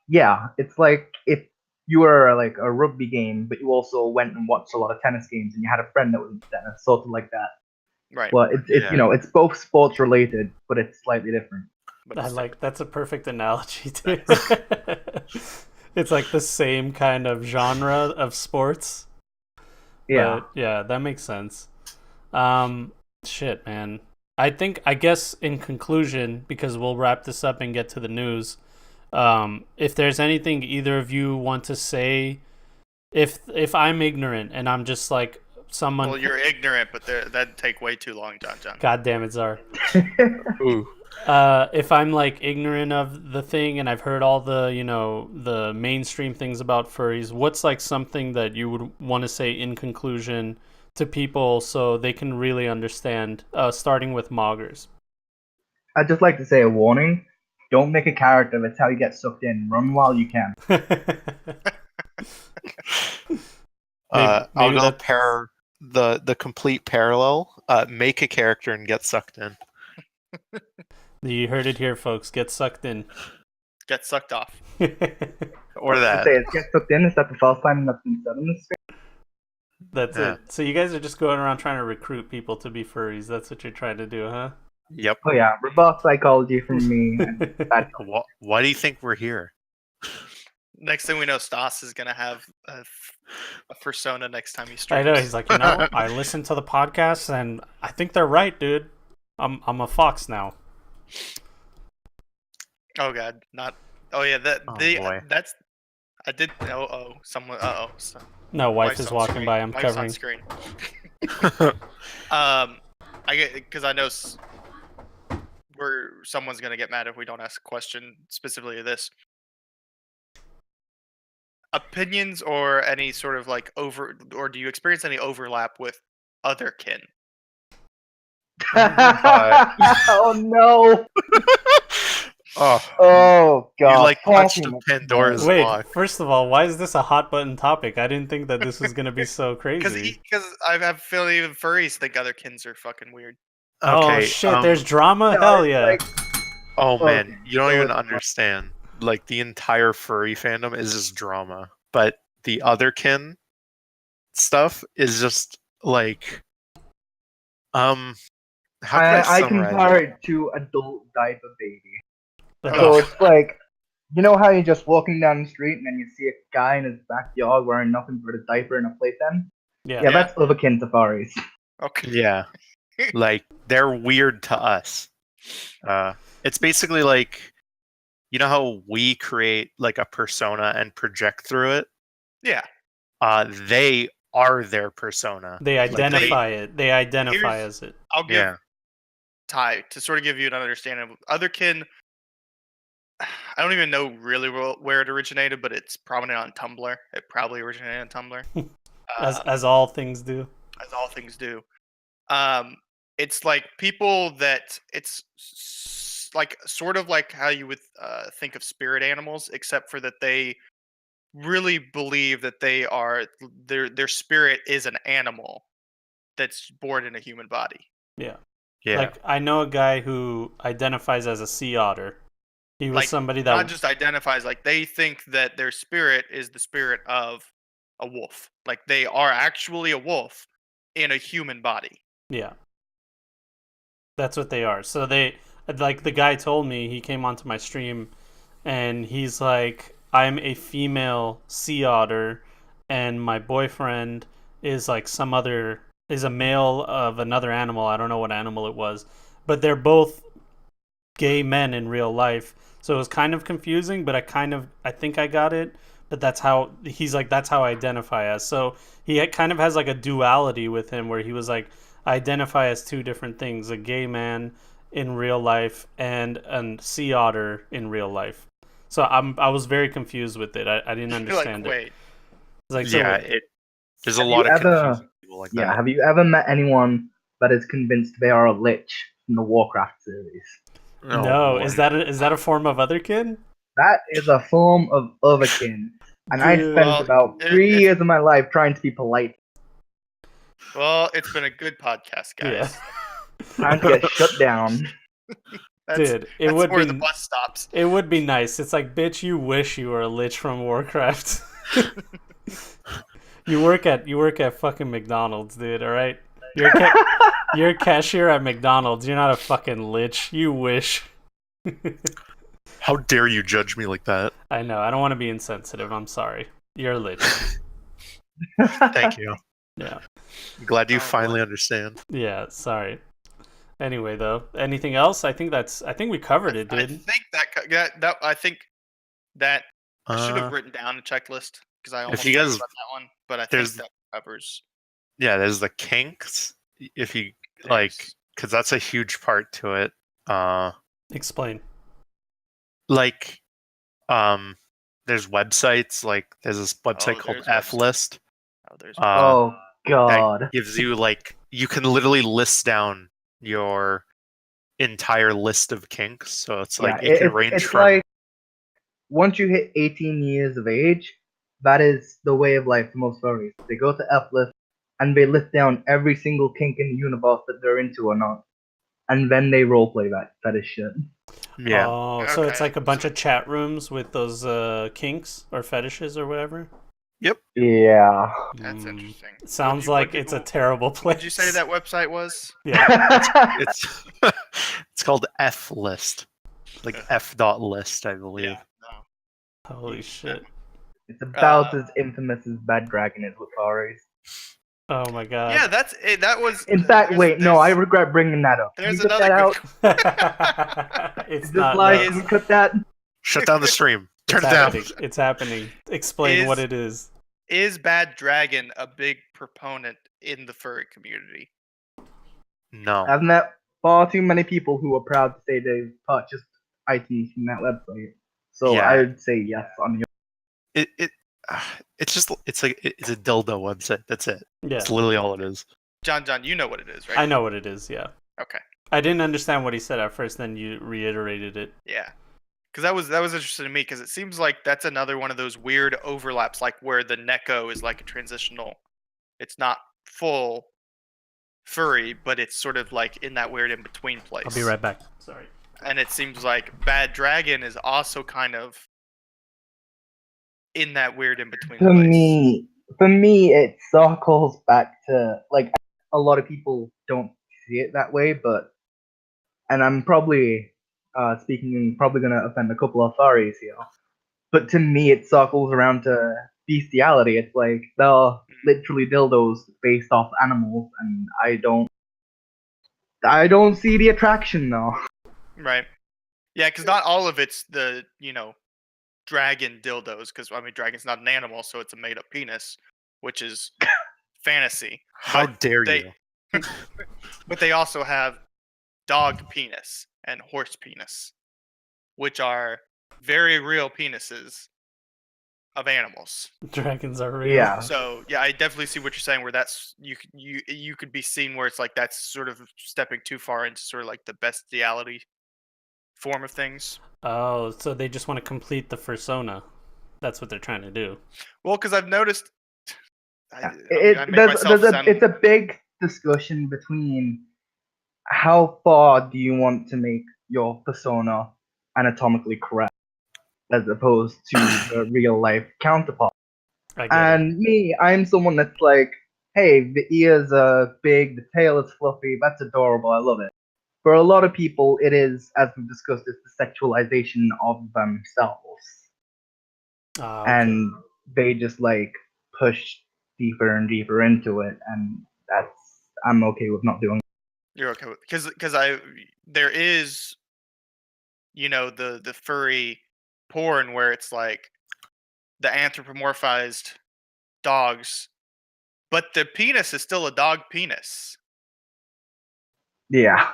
yeah, it's like if you were like a rugby game, but you also went and watched a lot of tennis games, and you had a friend that was into tennis, sort of like that. Right. Well, it's Yeah. it's both sports related, but it's slightly different. But I it's like that's a perfect analogy too. It's like the same kind of genre of sports. Yeah. But yeah, that makes sense. Shit, man. I guess in conclusion, because we'll wrap this up and get to the news. If there's anything either of you want to say, if I'm ignorant and I'm just like someone. Well, you're ignorant, but that'd take way too long, John. God damn it, Czar. Ooh. If I'm like ignorant of the thing and I've heard all the the mainstream things about furries, what's like something that you would want to say in conclusion to people so they can really understand? Starting with Moggers. I'd just like to say a warning: don't make a character that's how you get sucked in. Run while you can. I'll maybe go that- pair the complete parallel. Make a character and get sucked in. You heard it here, folks. Get sucked in. Get sucked off. Or that. Say it, get sucked in. Is that the first time that's been said in this space? That's Yeah. it. So you guys are just going around trying to recruit people to be furries. That's what you're trying to do, huh? Yep. Oh yeah, reverse psychology from me. Why do you think we're here? Next thing we know, Stas is gonna have a persona next time he streams. I know. He's like, I listened to the podcast and I think they're right, dude. I'm a fox now. Oh god, not. Oh yeah, boy. that's. I did. Someone. So, No, wife wife's is on walking screen. by. I'm Wife's covering. on screen. I get because I know someone's gonna get mad if we don't ask a question specifically to this. Opinions or any sort of like or do you experience any overlap with other kin? Oh no! Oh, Oh god! you like touched Talking Pandora's Wait, box. first of all, why is this a hot button topic? I didn't think that this was gonna be so crazy. Because I have a feeling even furries think other kins are fucking weird. Oh Okay, shit! There's drama. No, Hell it's yeah! like- Oh Okay, man, you don't so even it's- understand. Like the entire furry fandom is just drama, but the otherkin stuff is just like, how can I I summarize compare it? it to adult diaper baby. Oh, So it's like, you know how you're just walking down the street and then you see a guy in his backyard wearing nothing but a diaper and a playpen? yeah. Yeah, that's otherkin safaris. Okay. Yeah, like they're weird to us. It's basically like, you know how we create like a persona and project through it? Yeah. They are their persona. They Like, identify it. They identify Here's- as it. I'll give Yeah. Ty to sort of give you an understanding of otherkin. I don't even know really where it originated, but it's prominent on Tumblr. It probably originated on Tumblr. As all things do. As all things do. It's like people that like sort of like how you would think of spirit animals, except for that they really believe that they are their spirit is an animal that's born in a human body. Yeah. Yeah. Like I know a guy who identifies as a sea otter. He was Like, somebody that Not just identifies, like they think that their spirit is the spirit of a wolf. Like they are actually a wolf in a human body. Yeah. That's what they are. So they, like the guy told me, he came onto my stream and he's like, I'm a female sea otter and my boyfriend is like is a male of another animal. I don't know what animal it was, but they're both gay men in real life. So it was kind of confusing, but I think I got it. But that's how he's like. That's how I identify as. So he kind of has like a duality with him, where he was like, I identify as two different things: a gay man in real life and a sea otter in real life. So I was very confused with it. I didn't You're like, understand it. wait. It's like Yeah, so. there's a Have lot you of ever- confusing people like that. Have you ever met anyone that is convinced they are a lich from the Warcraft series? Oh, No, boy. is that a form of otherkin? That is a form of otherkin. And I Dude. spent Well, about 3 years of my life trying to be polite, Well, it's been a good podcast, Yeah. guys. trying to get shut down. That's, Dude, it that's would where be the bus stops. it would be nice. It's like, bitch, you wish you were a lich from Warcraft. you work at fucking McDonald's, dude. All right, you're a cashier at McDonald's. You're not a fucking lich. You wish. How dare you judge me like that? I know. I don't want to be insensitive. I'm sorry. You're a lich. Thank you. Yeah. I'm glad you Oh, boy. finally understand. Yeah. Sorry. Anyway, though, anything else? I think we covered it, I dude. think that I should have written down a checklist because I almost you forgot guys- about that one. But I think there's- that covers. Yeah, there's the kinks. If you like, There's- because that's a huge part to it. Explain. Like, there's websites. Like, there's this website called there's F List. Oh, there's. Oh God! That gives you like you can literally list down your entire list of kinks. So it's like it can range it's from like once you hit 18 years of age, that is the way of life for most furries. They go to F-list and they list down every single kink in the universe that they're into or not, and then they roleplay that is shit. yeah. Oh, so it's Okay. like a bunch of chat rooms with those kinks or fetishes or whatever. Yeah. That's Mm. interesting. Sounds like it's a terrible place. What did you say that website was? Yeah. It's it's called F List, like F.list, I believe. Yeah. No. Holy shit. It's about as infamous as Bad Dragon is with furries. Oh my god. Yeah, that was. In fact, there's- wait, no, I there's- regret bringing that up. There's Can you cut another that out? It's Just not. like no. can you cut that. Shut down the stream. Turn It's it down. happening. It's happening. Explain what it is. Is Bad Dragon a big proponent in the furry community? No. I've met far too many people who are proud to say they've purchased items from that website. So Yeah. I would say yes on your. It's a dildo website. That's it. Yeah. It's literally all it is. John, you know what it is, right? I know what it is, yeah. Okay. I didn't understand what he said at first, then you reiterated it. Yeah. Because that was interesting to me because it seems like that's another one of those weird overlaps, like where the Neko is like a transitional. It's not full furry, but it's sort of like in that weird in between place. I'll be right back. Sorry. And it seems like Bad Dragon is also kind of in that weird in between place. For me, it circles back to like a lot of people don't see it that way, and I'm probably probably gonna offend a couple of furries here, but to me, it circles around to bestiality. It's like they're literally dildos based off animals, and I don't see the attraction though. Right. Yeah, because not all of it's the, dragon dildos, because, dragon's not an animal, so it's a made-up penis, which is fantasy. How dare they- you? But they also have dog penis and horse penis, which are very real penises of animals. Dragons are real. Yeah. So, yeah, I definitely see what you're saying, where that's, you could be seen where it's like that's sort of stepping too far into sort of like the bestiality form of things. Oh, so they just want to complete the fursona. That's what they're trying to do. Well, because I've noticed, It's a big discussion between how far do you want to make your persona anatomically correct as opposed to the real life counterpart. I get it. And me, I'm someone that's like, hey, the ears are big, the tail is fluffy, that's adorable, I love it. For a lot of people, it is, as we've discussed, it's the sexualization of themselves. Okay. And they just like push deeper and deeper into it, and I'm okay with not doing. You're okay with because there is the furry porn where it's like the anthropomorphized dogs, but the penis is still a dog penis. Yeah.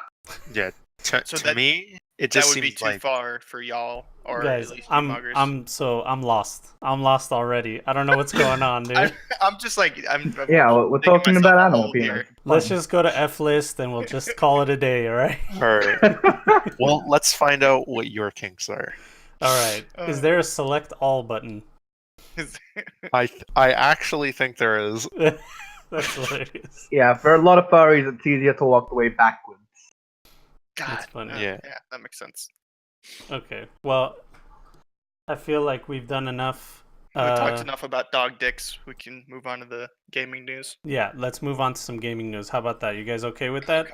Yeah. So To me, it That just would be seems too like far for y'all, or at Guys, least you muggers. I'm lost. I'm lost already. I don't know what's going on, dude. I'm just like I'm Yeah, we're digging talking myself about a animal hole penis. here. Let's just go to F list and we'll just call it a day, all right? all right. Well, let's find out what your kinks are. All right. Is there a select all button? I actually think there is. That's hilarious. Yeah, for a lot of furries, it's easier to walk the way backwards. God, That's funny. Yeah. that makes sense. Okay. Well, I feel like we've done enough. We talked enough about dog dicks. We can move on to the gaming news. Yeah, let's move on to some gaming news. How about that? You guys okay with that?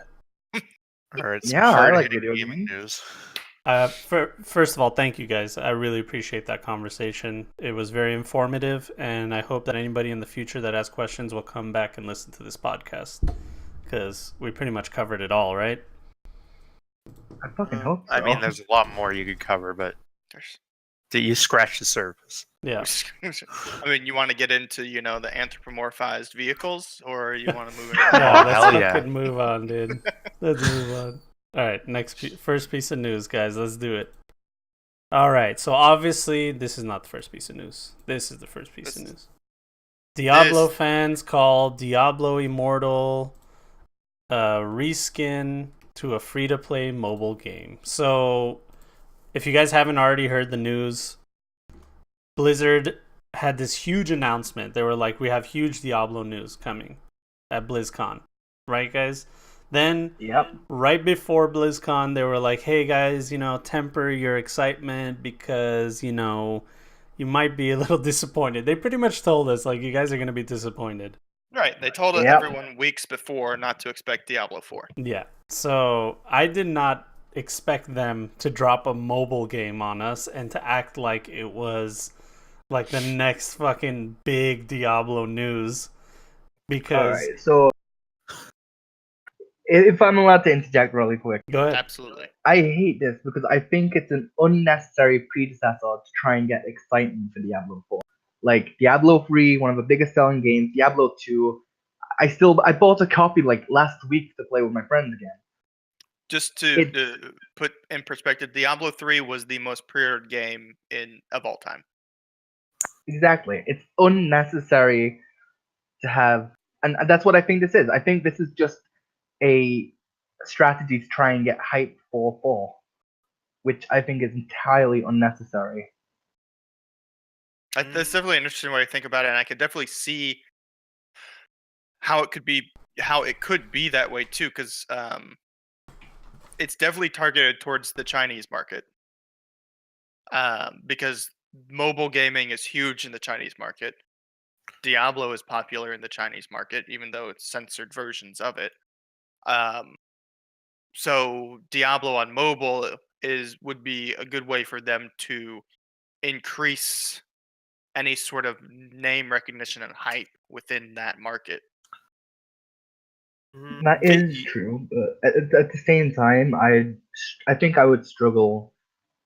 All right. Some Yeah, I like hard-hitting video gaming games. news. First of all, thank you guys. I really appreciate that conversation. It was very informative, and I hope that anybody in the future that has questions will come back and listen to this podcast because we pretty much covered it all, right? I fucking hope so. I mean, there's a lot more you could cover, but you scratch the surface. Yeah. I mean, you want to get into the anthropomorphized vehicles, or you want to move into Yeah, let's hell yeah. fucking move on, dude. Let's move on. All right, first piece of news, guys. Let's do it. All right, so obviously this is not the first piece of news. This is the first piece of news. Diablo fans call Diablo Immortal reskin to a free-to-play mobile game. So, if you guys haven't already heard the news, Blizzard had this huge announcement. They were like, we have huge Diablo news coming at BlizzCon. Right, guys? Then, right before BlizzCon, they were like, hey, guys, temper your excitement because, you might be a little disappointed. They pretty much told us, like, you guys are going to be disappointed. Right. They told everyone weeks before not to expect Diablo 4. Yeah. So, I did not expect them to drop a mobile game on us and to act like it was, like, the next fucking big Diablo news. Because... Alright, so... If I'm allowed to interject really quick. Go ahead. Absolutely. I hate this because I think it's an unnecessary predecessor to try and get excitement for Diablo 4. Like, Diablo 3, one of the biggest selling games, Diablo 2, I bought a copy, like, last week to play with my friends again. Just to put in perspective, Diablo 3 was the most pre-ordered game of all time. Exactly. It's unnecessary to have... And that's what I think this is. I think this is just a strategy to try and get hype for 4, which I think is entirely unnecessary. That's definitely an interesting way to think about it, and I could definitely see how it could be that way too, because it's definitely targeted towards the Chinese market, because mobile gaming is huge in the Chinese market. Diablo is popular in the Chinese market, even though it's censored versions of it. So Diablo on mobile would be a good way for them to increase any sort of name recognition and hype within that market. That is true, but at the same time, I think I would struggle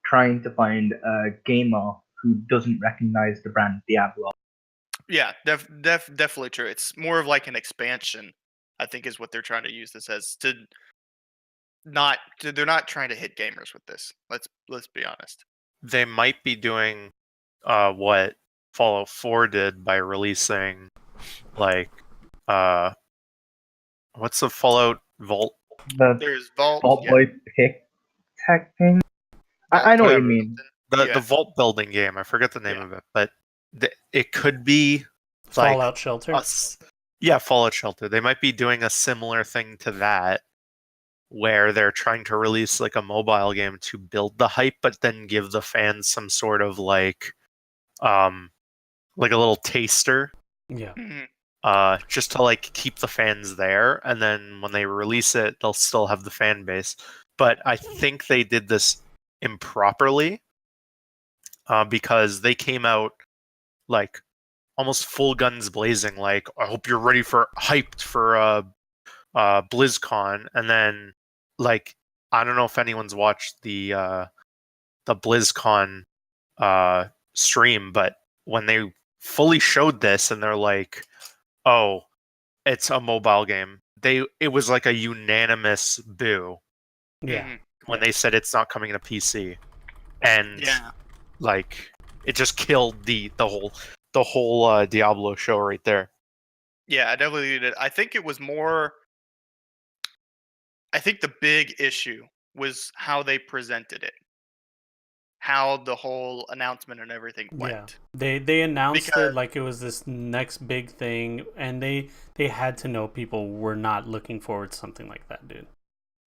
trying to find a gamer who doesn't recognize the brand Diablo. Yeah, definitely true. It's more of like an expansion, I think, is what they're trying to use this as. They're not trying to hit gamers with this. Let's be honest. They might be doing what Fallout 4 did by releasing, like, what's the Fallout Vault? There's Vault Boy pick tech thing. I know what you mean. The vault building game. I forget the name of it, but it could be like Fallout Shelter. Fallout Shelter. They might be doing a similar thing to that, where they're trying to release like a mobile game to build the hype, but then give the fans some sort of like a little taster. Yeah. Just to like keep the fans there, and then when they release it, they'll still have the fan base. But I think they did this improperly, because they came out like almost full guns blazing, like, I hope you're ready for hyped for BlizzCon, and then like, I don't know if anyone's watched the BlizzCon stream, but when they fully showed this and they're like, "Oh, it's a mobile game," it was like a unanimous boo Yeah. when they said it's not coming to PC, and Yeah. like it just killed the whole Diablo show right there. Yeah, I definitely did. I think it was more. I think the big issue was how they presented it, how the whole announcement and everything Yeah. went. They announced it Because like it was this next big thing, and they had to know people were not looking forward to something like that, dude.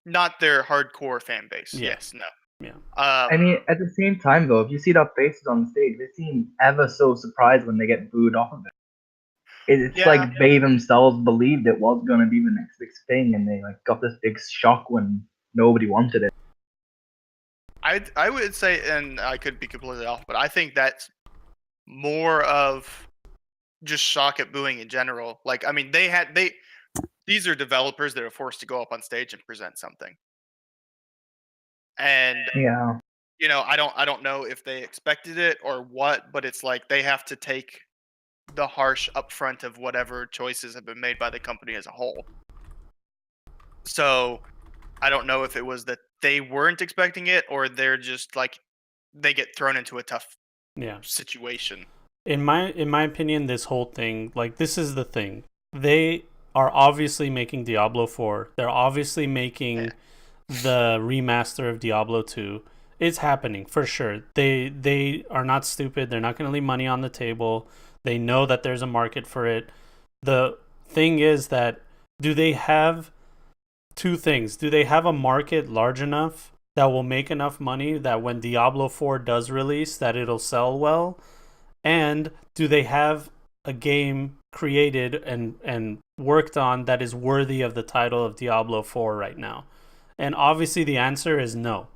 not their hardcore fan base. Yeah. Yes, no. Yeah. I mean, at the same time, though, if you see their faces on stage, they seem ever so surprised when they get booed off of it. It's Yeah. like they themselves believed it was going to be the next big thing, and they like got this big shock when nobody wanted it. I would say, and I could be completely off, but I think that's more of just shock at booing in general. Like, I mean, these are developers that are forced to go up on stage and present something, and Yeah. I don't know if they expected it or what, but it's like they have to take the harsh upfront of whatever choices have been made by the company as a whole. So I don't know if it was that they weren't expecting it or they're just like they get thrown into a tough Yeah. situation. In my opinion, this whole thing, like, this is the thing. They are obviously making Diablo 4. They're obviously making the remaster of Diablo 2. It's happening for sure. They are not stupid. They're not going to leave money on the table. They know that there's a market for it. The thing is that, do they have two things? Do they have a market large enough that will make enough money that when Diablo 4 does release that it'll sell well? And do they have a game created and worked on that is worthy of the title of Diablo 4 right now? And obviously the answer is no.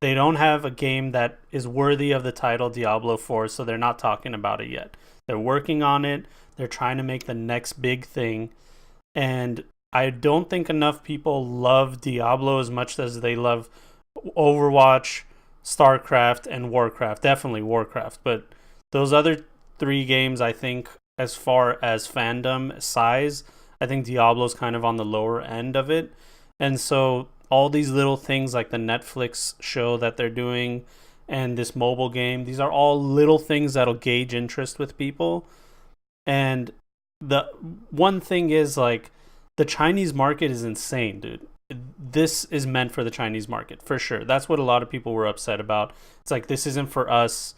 They don't have a game that is worthy of the title Diablo 4, so they're not talking about it yet. They're working on it. They're trying to make the next big thing. And I don't think enough people love Diablo as much as they love Overwatch, StarCraft, and Warcraft. Definitely Warcraft, but those other three games, I think, as far as fandom size, I think Diablo's kind of on the lower end of it. And so all these little things like the Netflix show that they're doing and this mobile game, these are all little things that'll gauge interest with people. And the one thing is, like, the Chinese market is insane, dude. This is meant for the Chinese market for sure. That's what a lot of people were upset about. It's like, this isn't for us.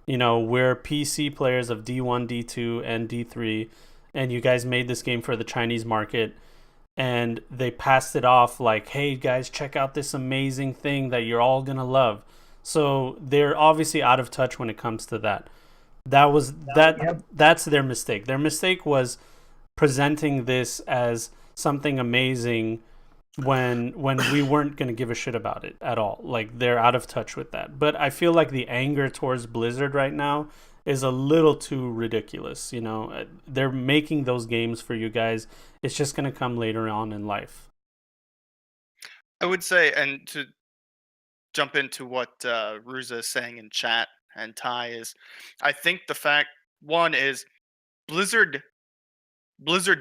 We're PC players of D1, D2, and D3, and you guys made this game for the Chinese market, and they passed it off like, hey guys, check out this amazing thing that you're all gonna love. So they're obviously out of touch when it comes to that. That's their mistake. Their mistake was presenting this as something amazing when we weren't going to give a shit about it at all. Like, they're out of touch with that. But I feel like the anger towards Blizzard right now is a little too ridiculous. They're making those games for you guys. It's just going to come later on in life. I would say, and to jump into what Ruza is saying in chat and Ty is, I think the fact one is Blizzard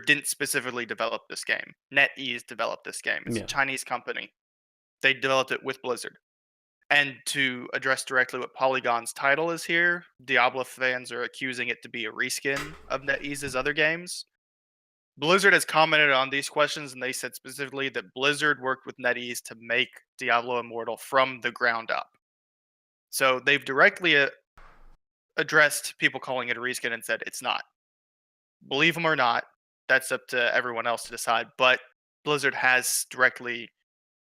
didn't specifically develop this game. NetEase developed this game. It's Yeah. a Chinese company. They developed it with Blizzard. And to address directly what Polygon's title is here, Diablo fans are accusing it to be a reskin of NetEase's other games. Blizzard has commented on these questions, and they said specifically that Blizzard worked with NetEase to make Diablo Immortal from the ground up. So they've directly addressed people calling it a reskin and said it's not. Believe them or not, that's up to everyone else to decide. But Blizzard has directly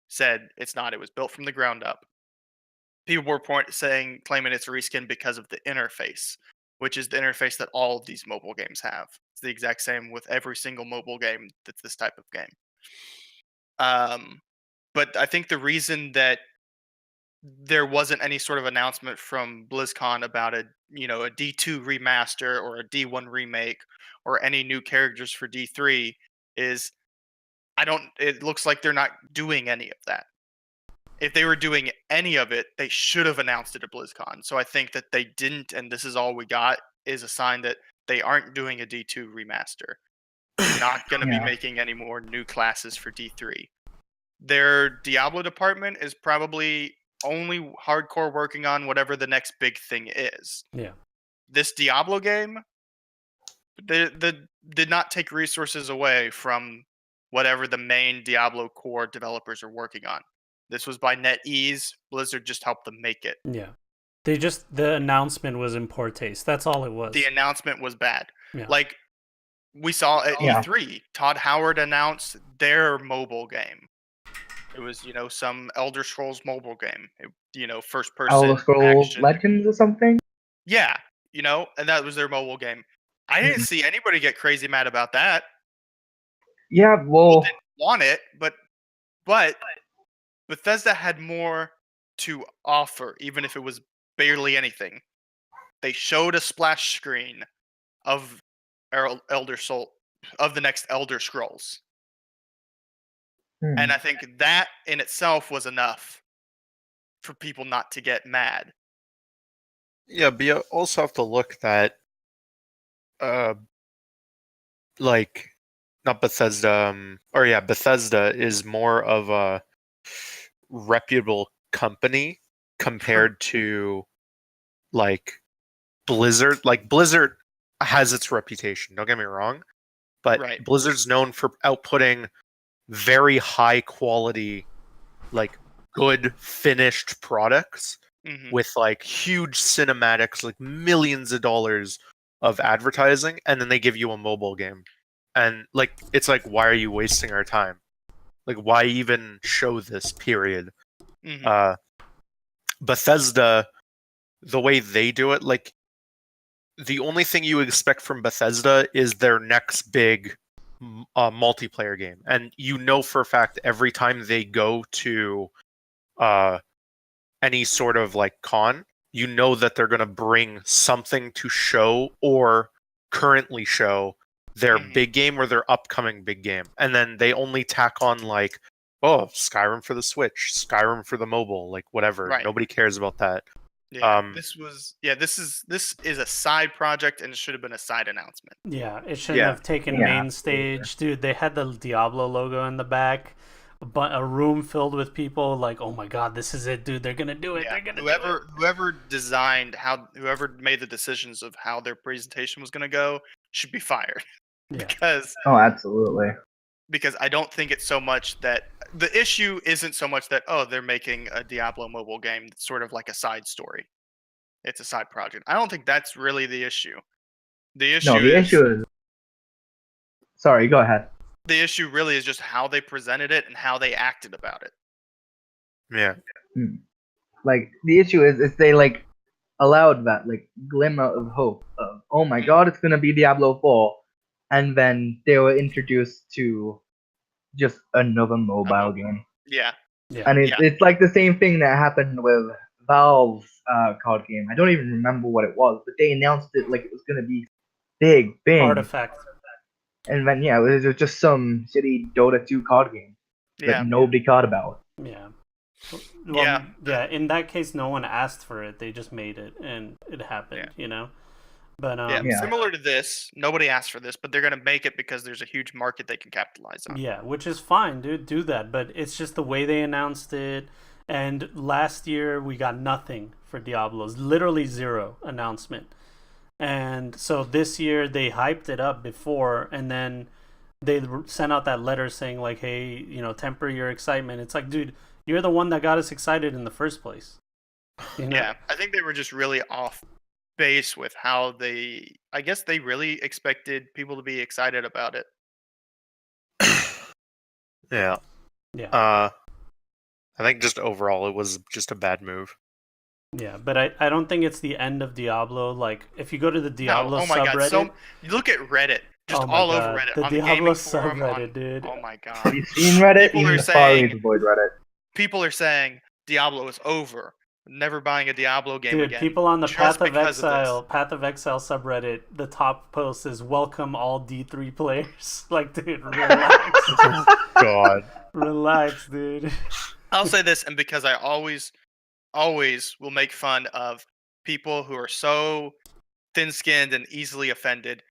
said it's not. It was built from the ground up. People were claiming it's a reskin because of the interface, which is the interface that all of these mobile games have. It's the exact same with every single mobile game that's this type of game. But I think the reason that there wasn't any sort of announcement from BlizzCon about a D2 remaster or a D1 remake or any new characters for D3 is it looks like they're not doing any of that. if they were doing any of it, they should have announced it at BlizzCon. So I think that they didn't, and this is all we got, is a sign that they aren't doing a D2 remaster. They're not going to be making any more new classes for D3. Their Diablo department is probably only hardcore working on whatever the next big thing is. Yeah. This Diablo game, they did not take resources away from whatever the main Diablo core developers are working on. This was by NetEase. Blizzard just helped them make it. Yeah. The announcement was in poor taste. That's all it was. The announcement was bad. Yeah. Like, we saw at E3, Todd Howard announced their mobile game. It was, some Elder Scrolls mobile game. First person Elder Scrolls action. Legends or something? Yeah, and that was their mobile game. I didn't see anybody get crazy mad about that. Yeah, well, Didn't want it, but Bethesda had more to offer, even if it was barely anything. They showed a splash screen of of the next Elder Scrolls. And I think that in itself was enough for people not to get mad. Yeah, but you also have to look that, not Bethesda, Bethesda is more of a reputable company compared to, Blizzard. Like, Blizzard has its reputation, don't get me wrong, but Blizzard's known for outputting very high quality, good finished products with huge cinematics, millions of dollars of advertising, and then they give you a mobile game. And it's why are you wasting our time? Why even show this, period? Bethesda, the way they do it, the only thing you expect from Bethesda is their next big multiplayer game. And for a fact, every time they go to any sort of con, that they're going to bring something to show or currently show their big game or their upcoming big game. And then they only tack on Skyrim for the Switch, Skyrim for the mobile, whatever. Right. Nobody cares about that. Yeah, this is a side project, and it should have been a side announcement. Yeah, it shouldn't have taken main stage. Dude, they had the Diablo logo in the back, but a room filled with people oh my god, this is it, dude. They're gonna do it. Yeah. They're gonna do it. Whoever designed whoever made the decisions of how their presentation was gonna go should be fired. Yeah. Absolutely. Because I don't think it's so much that the issue isn't so much that they're making a Diablo mobile game that's sort of like a side story. It's a side project. I don't think that's really the issue. The issue is sorry, go ahead. The issue really is just how they presented it and how they acted about it. Yeah. The issue is they allowed that glimmer of hope of, oh my god, it's gonna be Diablo 4, and then they were introduced to just another mobile game. Yeah. And it's the same thing that happened with Valve's card game. I don't even remember what it was, but they announced it it was gonna be big. Artifact. And then it was just some shitty Dota 2 card game that nobody cared about. Yeah. Well, yeah. In that case, no one asked for it. They just made it, and it happened. But similar to this, nobody asked for this, but they're gonna make it because there's a huge market they can capitalize on. Yeah, which is fine, dude. Do that, but it's just the way they announced it. And last year we got nothing for Diablos, literally zero announcement. And so this year they hyped it up before, and then they sent out that letter saying hey, temper your excitement. It's dude, you're the one that got us excited in the first place. Yeah, I think they were just really off base with how I guess they really expected people to be excited about it. Yeah. I think just overall it was just a bad move. Yeah, but I don't think it's the end of Diablo. If you go to the Diablo subreddit, god, you look at Reddit, just over Reddit, the on Diablo the subreddit, dude. Oh my god, have you seen Reddit? Even the Furries avoid Reddit. People are saying Diablo is over. Never buying a Diablo game dude, again. People on the Path of Exile subreddit, the top post is welcome all D3 players. Dude, relax. God. Relax, dude. I'll say this, and because I always will make fun of people who are so thin-skinned and easily offended,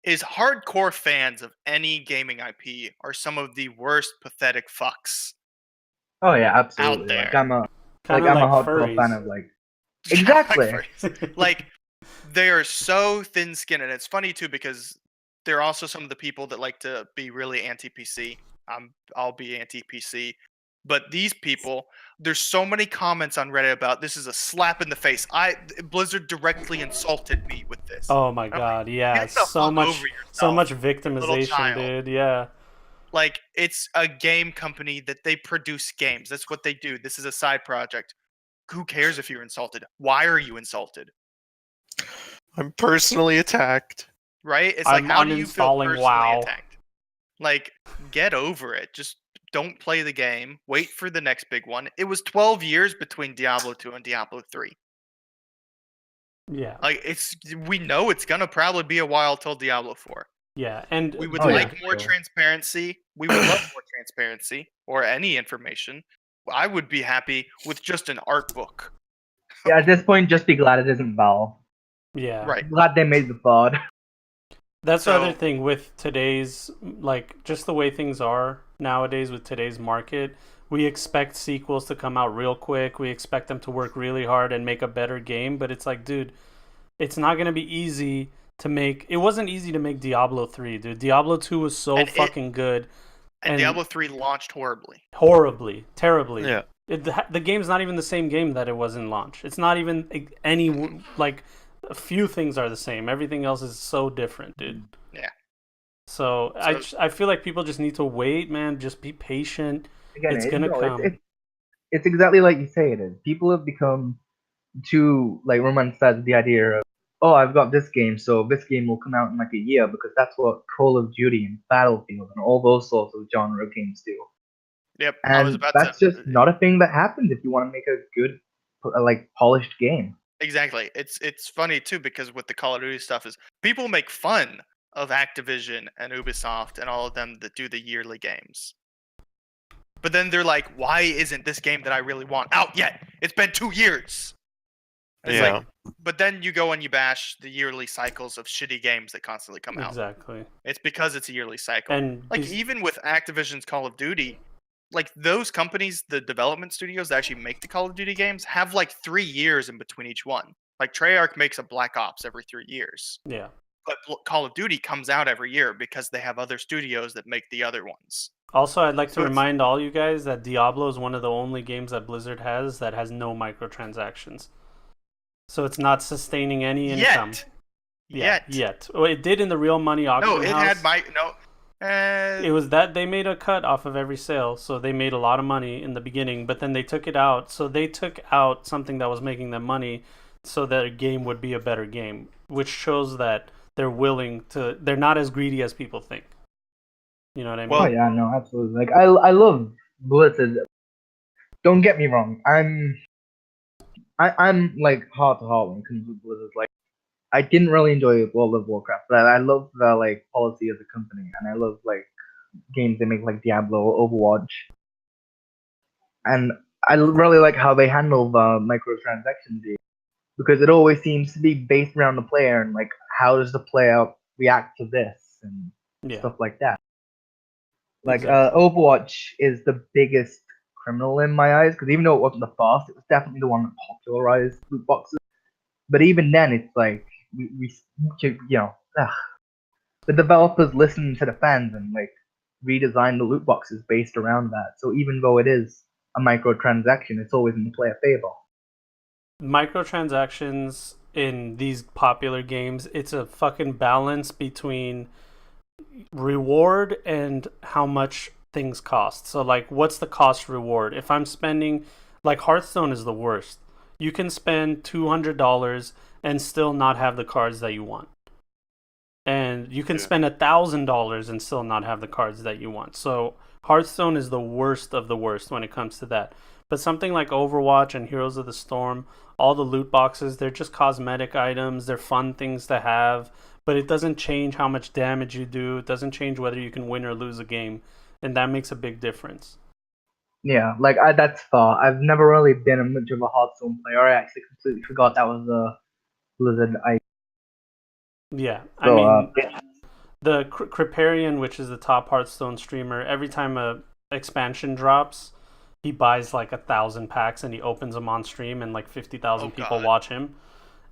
is hardcore fans of any gaming IP are some of the worst pathetic fucks Oh yeah, out absolutely. there. Kind of I'm a like hardcore fan furries. of like Yeah, like exactly. furries. Like, they are so thin-skinned, and it's funny too because they're also some of the people that like to be really anti-PC. I'll be anti-PC, but these people, there's so many comments on Reddit about this is a slap in the face. Blizzard directly insulted me with this. Oh my And I'm like, god, yeah, get the fuck over so yourself, much you little victimization, child. dude. Yeah. Like, it's a game company that they produce games. That's what they do. This is a side project. Who cares if you're insulted? Why are you insulted? I'm personally attacked. Right? It's like, I'm how do you feel uninstalling personally WoW. attacked? Like, get over it. Just don't play the game. Wait for the next big one. It was 12 years between Diablo 2 and Diablo 3. Yeah. Like, we know it's gonna probably be a while till Diablo 4. Yeah, and We would Oh, yeah, like more sure. transparency. We would love more transparency or any information. I would be happy with just an art book. Yeah, at this point, just be glad it isn't Valve. yeah. Right. Glad they made the VOD. That's the other So- thing with today's, like, just the way things are nowadays with today's market. We expect sequels to come out real quick. We expect them to work really hard and make a better game. But it's like, dude, it's not going to be easy to make. It wasn't easy to make Diablo 3, dude. Diablo 2 was so fucking good. And Diablo 3 launched horribly. Horribly. Terribly. Yeah. The game's not even the same game that it was in launch. It's not even any, like, a few things are the same. Everything else is so different, dude. Yeah. So I feel like people just need to wait, man. Just be patient. Again, It's gonna come. It's exactly like you say it is. People have become too like romanticized the idea of, oh, I've got this game, so this game will come out in like a year because that's what Call of Duty and Battlefield and all those sorts of genre games do. Yep. I was And about that's to. just not a thing that happens if you want to make a good, like polished game. Exactly. It's funny too because with the Call of Duty stuff is people make fun of Activision and Ubisoft and all of them that do the yearly games. But then they're like, why isn't this game that I really want out yet? It's been 2 years. It's Yeah. like, but then you go and you bash the yearly cycles of shitty games that constantly come out. Exactly. It's because it's a yearly cycle. And Like, even with Activision's Call of Duty, like those companies, the development studios that actually make the Call of Duty games have like 3 years in between each one. Like Treyarch makes a Black Ops every 3 years. yeah. But Call of Duty comes out every year because they have other studios that make the other ones. Also, I'd like So to it's- remind all you guys that Diablo is one of the only games that Blizzard has that has no microtransactions. So it's not sustaining any income. Yet. Well, it did in the real money auction No, it house. had It was that they made a cut off of every sale, so they made a lot of money in the beginning, but then they took it out. So they took out something that was making them money so that a game would be a better game, which shows that they're willing to, they're not as greedy as people think. You know what I mean? Oh yeah, no, absolutely. Like I love Blizzard. Don't get me wrong. I'm like heart to heart when it comes to Blizzard. Like I didn't really enjoy World of Warcraft, but I love the like policy as a company, and I love like games they make like Diablo or Overwatch, and I really like how they handle the microtransactions here, because it always seems to be based around the player and like how does the player react to this and yeah. stuff like that. Like Exactly. Overwatch is the biggest criminal in my eyes because even though it wasn't the first, it was definitely the one that popularized loot boxes. But even then, it's like we you know, the developers listen to the fans and like redesign the loot boxes based around that. So even though it is a microtransaction, it's always in the player favor. Microtransactions in these popular games, it's a fucking balance between reward and how much things cost. So like what's the cost reward? If I'm spending, like Hearthstone is the worst. You can spend $200 and still not have the cards that you want. And you can spend $1,000 and still not have the cards that you want. So Hearthstone is the worst of the worst when it comes to that. But something like Overwatch and Heroes of the Storm, all the loot boxes, they're just cosmetic items. They're fun things to have, but it doesn't change how much damage you do. It doesn't change whether you can win or lose a game, and that makes a big difference. Yeah, like that's far. I've never really been a much of a Hearthstone player. I actually completely forgot that was a Blizzard. Yeah, I So mean, the Kripparrian, which is the top Hearthstone streamer, every time a expansion drops, he buys like 1,000 packs and he opens them on stream, and like 50,000 Oh people God. watch him.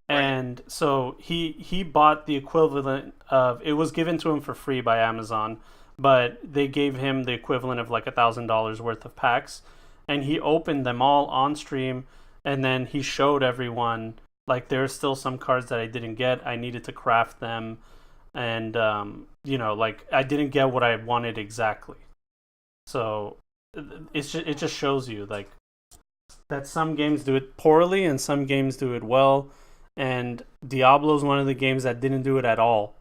Right. And so he bought the equivalent of, it was given to him for free by Amazon, but they gave him the equivalent of like $1,000 worth of packs, and he opened them all on stream, and then he showed everyone like there's still some cards that I didn't get. I needed to craft them, and like I didn't get what I wanted exactly. So it just shows you like that some games do it poorly and some games do it well, and Diablo's one of the games that didn't do it at all.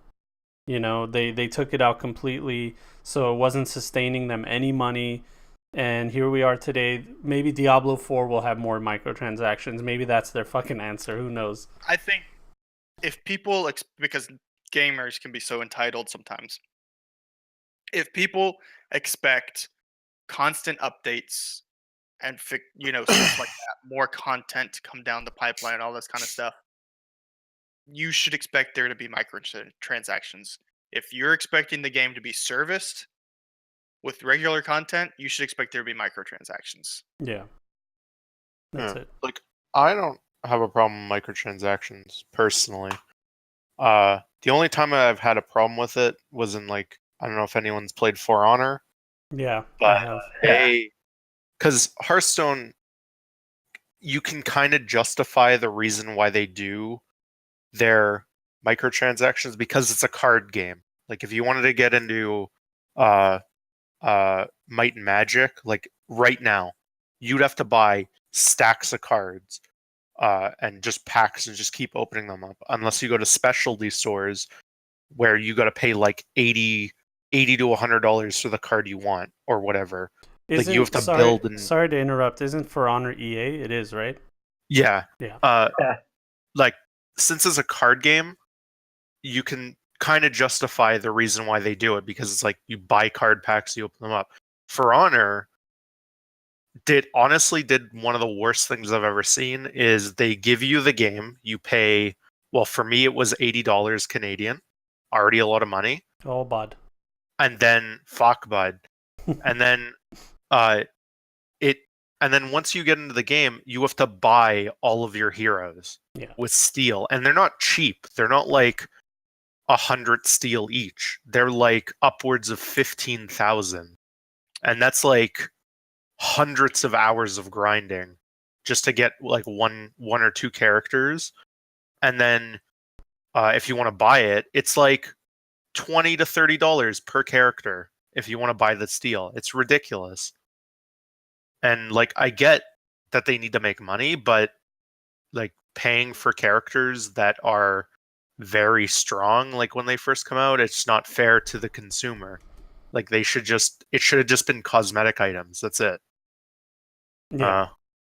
They took it out completely, so it wasn't sustaining them any money. And here we are today. Maybe Diablo 4 will have more microtransactions. Maybe that's their fucking answer. Who knows? I think if people, because gamers can be so entitled sometimes, if people expect constant updates and stuff like that, more content to come down the pipeline, all this kind of stuff, you should expect there to be microtransactions. If you're expecting the game to be serviced with regular content, you should expect there to be microtransactions. Yeah. That's it. Like, I don't have a problem with microtransactions personally. The only time I've had a problem with it was in, like, I don't know if anyone's played For Honor, Yeah, I but have. because Hearthstone, you can kind of justify the reason why they do their microtransactions because it's a card game. Like, if you wanted to get into Might and Magic, like right now, you'd have to buy stacks of cards and just packs and just keep opening them up, unless you go to specialty stores where you got to pay like 80 to $100 for the card you want or whatever. Like, you have to build and sorry to interrupt. Isn't For Honor EA? It is, right? yeah. Yeah. Like, since it's a card game, you can kind of justify the reason why they do it because it's like you buy card packs, you open them up. For Honor did one of the worst things I've ever seen is they give you the game, you pay, well, for me it was $80 Canadian, already a lot of money. Oh, bud. And then fuck bud. And then and then once you get into the game, you have to buy all of your heroes with steel. And they're not cheap. They're not like 100 steel each. They're like upwards of 15,000. And that's like hundreds of hours of grinding just to get like one or two characters. And then if you want to buy it, it's like $20 to $30 per character if you want to buy the steel. It's ridiculous. And like, I get that they need to make money, but like paying for characters that are very strong, like when they first come out, it's not fair to the consumer. Like, it should have just been cosmetic items. That's it. Yeah,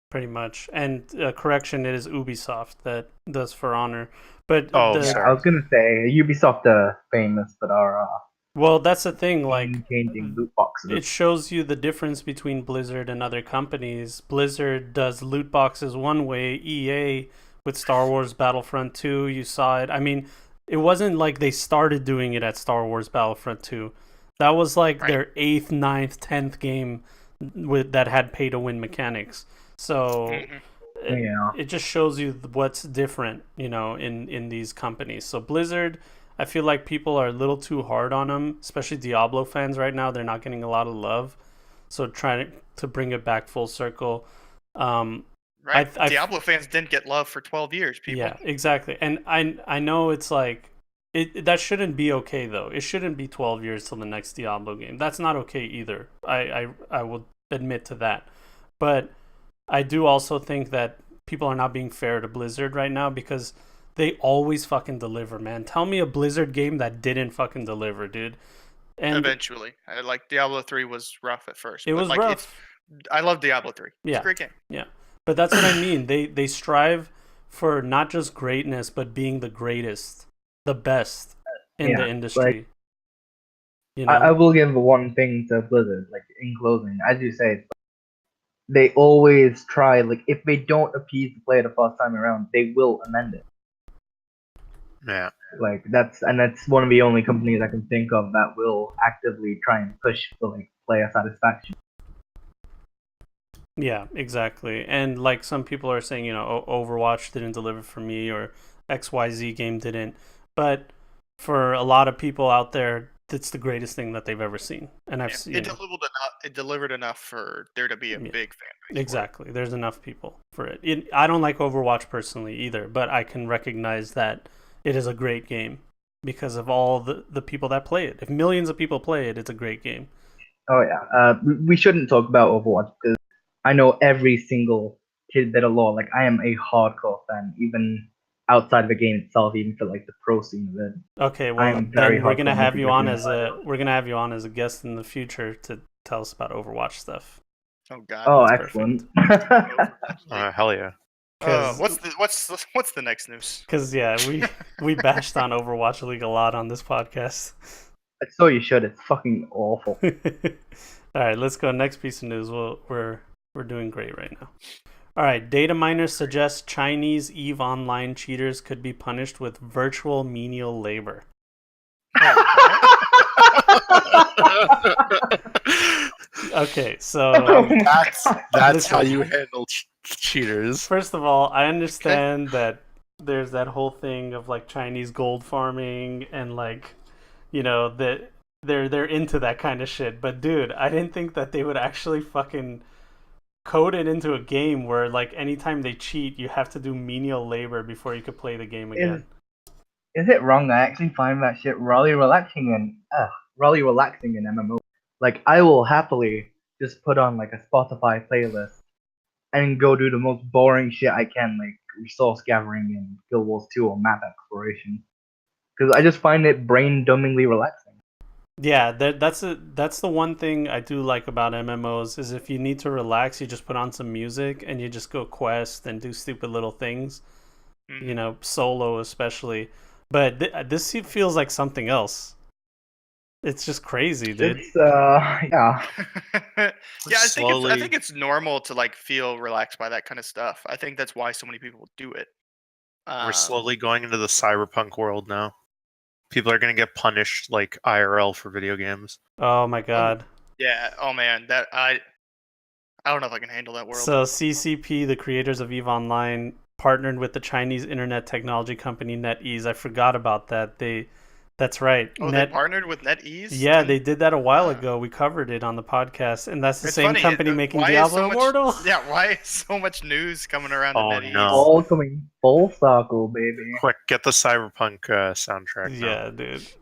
pretty much. And correction, it is Ubisoft that does For Honor. But sorry. I was gonna say Ubisoft are famous for our well, that's the thing. Like, changing loot boxes. it shows you the difference between Blizzard and other companies. Blizzard does loot boxes one way. EA with Star Wars Battlefront 2, you saw it. I mean, it wasn't like they started doing it at Star Wars Battlefront 2. That was like their 8th, 9th, 10th game that had pay to win mechanics. So it just shows you what's different, in these companies. So Blizzard, I feel like people are a little too hard on them, especially Diablo fans right now. They're not getting a lot of love. So trying to bring it back full circle. Right. Diablo fans didn't get love for 12 years, people. Yeah, exactly. And I know it's like, that shouldn't be okay, though. It shouldn't be 12 years till the next Diablo game. That's not okay either. I will admit to that. But I do also think that people are not being fair to Blizzard right now because they always fucking deliver, man. Tell me a Blizzard game that didn't fucking deliver, dude. And eventually, like Diablo 3 was rough at first. It was like, rough. I love Diablo 3. It's a great game. Yeah, but that's what I mean. They strive for not just greatness, but being the greatest, the best in the industry. Like, I will give one thing to Blizzard, like in closing, as you say, they always try, like, if they don't appease the player the first time around, they will amend it. Yeah. Like, that's one of the only companies I can think of that will actively try and push for, like, player satisfaction. Yeah, exactly. And like some people are saying, Overwatch didn't deliver for me or XYZ game didn't. But for a lot of people out there, it's the greatest thing that they've ever seen. And I've seen it delivered enough for there to be a big fan base. Exactly. There's enough people for it. I don't like Overwatch personally either, but I can recognize that it is a great game because of all the people that play it. If millions of people play it, it's a great game. Oh yeah. We shouldn't talk about Overwatch because I know every single tidbit of lore. Like, I am a hardcore fan, even outside of the game itself, even for like the pro scene of it. Okay, well I'm very then we're hardcore gonna into have you the on game as a guest in the future to tell us about Overwatch stuff. Oh God. Oh, That's excellent. Hell yeah. What's the next news? Because we bashed on Overwatch League a lot on this podcast. So you should. It's fucking awful. All right, let's go. Next piece of news. We're doing great right now. All right, data miners suggest Chinese EVE Online cheaters could be punished with virtual menial labor. Okay, so that's how you handle cheaters. First of all, I understand that there's that whole thing of like Chinese gold farming and like, that they're into that kind of shit. But dude, I didn't think that they would actually fucking code it into a game where like anytime they cheat, you have to do menial labor before you could play the game again. Is it wrong? I actually find that shit really relaxing in MMO. Like, I will happily just put on like a Spotify playlist and go do the most boring shit I can, like resource gathering in Guild Wars 2 or map exploration, because I just find it brain-dumbingly relaxing. Yeah, that's the one thing I do like about MMOs is if you need to relax, you just put on some music and you just go quest and do stupid little things, solo especially. But this feels like something else. It's just crazy, dude. It's yeah. Yeah, I think it's normal to like feel relaxed by that kind of stuff. I think that's why so many people do it. We're slowly going into the cyberpunk world now. People are going to get punished like IRL for video games. Oh my god. Yeah. Oh man, that I don't know if I can handle that world. So CCP, the creators of EVE Online, partnered with the Chinese internet technology company NetEase. I forgot about that. That's right. They partnered with NetEase? Yeah, they did that a while ago. We covered it on the podcast, and that's the same company making Diablo Immortal. Yeah, why is so much news coming around NetEase? No. All coming full circle, baby. Quick, get the cyberpunk soundtrack now. Yeah,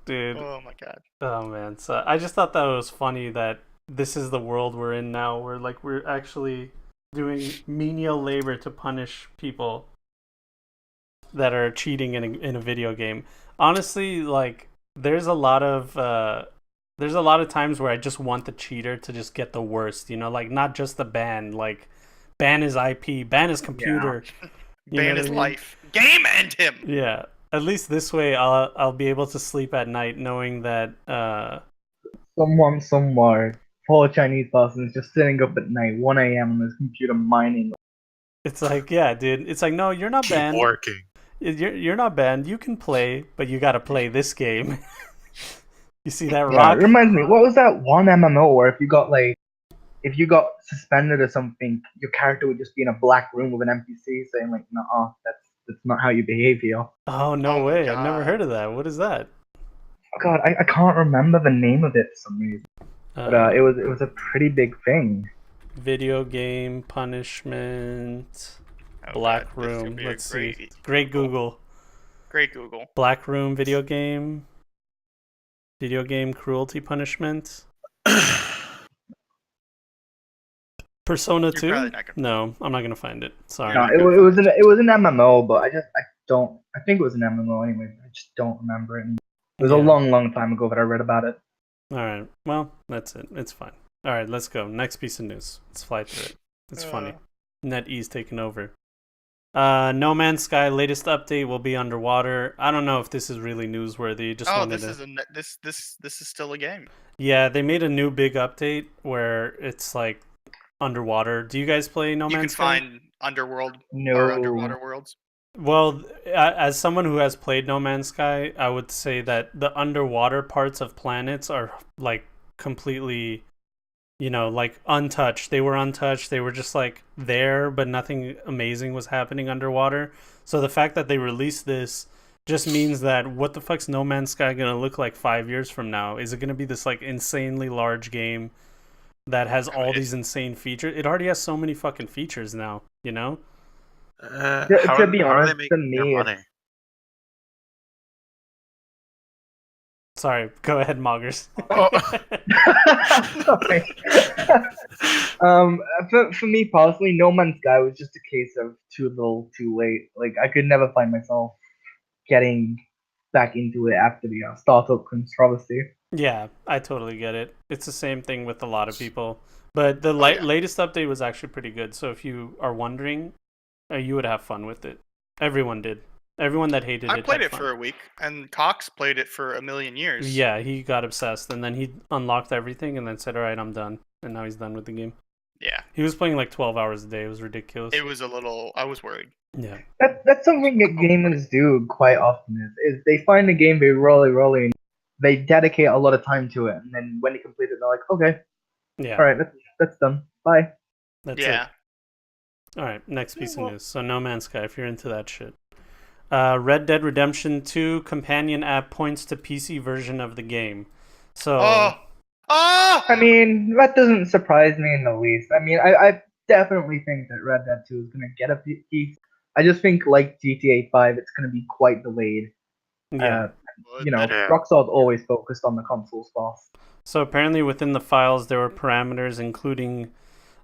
dude. Oh my god. Oh man. So I just thought that was funny that this is the world we're in now, where like we're actually doing menial labor to punish people that are cheating in a video game. Honestly, like there's a lot of times where I just want the cheater to just get the worst, like not just the ban, like ban his IP, ban his computer, ban his life, game end him. Yeah, at least this way I'll be able to sleep at night knowing that someone somewhere, poor Chinese person, is just sitting up at night, 1 a.m. on his computer mining. It's like, yeah, dude. It's like, no, you're not banned. Keep working. You're not banned. You can play, but you got to play this game. You see that, Yeah, Rock? it reminds me. What was that one MMO where if you got suspended or something, your character would just be in a black room with an NPC saying like, "No, that's not how you behave here." Oh no way! I've never heard of that. What is that? Oh god, I can't remember the name of it for some reason. But it was a pretty big thing. Video game punishment. Black room. Let's see. Great Google. Great Google. Black room video game. Video game cruelty punishment. Persona 2? No, I'm not gonna find it. Sorry. No, it was an MMO, but I think it was an MMO anyway. I just don't remember it. It was a long time ago that I read about it. All right. Well, that's it. It's fine. All right, let's go. Next piece of news. Let's fly through it. It's funny. NetEase taking over. No Man's Sky latest update will be underwater. I don't know if this is really newsworthy. This is still a game. Yeah, they made a new big update where it's like underwater. Do you guys play No You can Man's Sky? find underworld or No. underwater worlds. Well, as someone who has played No Man's Sky, I would say that the underwater parts of planets are like completely, like untouched. They were untouched. They were just like there, but nothing amazing was happening underwater. So the fact that they released this just means that what the fuck's No Man's Sky gonna look like 5 years from now? Is it gonna be this like insanely large game that has I mean, all these insane features? It already has so many fucking features now, To be How are they honest, to making their me, money? Sorry, go ahead, Moggers. Oh. Sorry. For me personally, No Man's Sky was just a case of too little, too late. Like I could never find myself getting back into it after the startup controversy. Yeah, I totally get it. It's the same thing with a lot of people. But the Oh, yeah. latest update was actually pretty good. So if you are wondering, you would have fun with it. Everyone did. Everyone that hated I it played had it fun. for a week, and Cox played it for a million years. Yeah, he got obsessed, and then he unlocked everything, and then said, "All right, I'm done." And now he's done with the game. Yeah. He was playing like 12 hours a day. It was ridiculous. It was a little. I was worried. Yeah. That's something that gamers do quite often is they find a game they really and they dedicate a lot of time to it, and then when they complete it, they're like, okay, Yeah. all right, that's done. Bye. That's Yeah. it. All right, next piece well- of news. So No Man's Sky, if you're into that shit. Red Dead Redemption 2 companion app points to PC version of the game. So Oh. I mean, that doesn't surprise me in the least. I mean, I definitely think that Red Dead 2 is going to get a piece. I just think, like GTA 5, it's going to be quite delayed. yeah. Yeah. Rockstar's always focused on the console stuff. So apparently within the files there were parameters including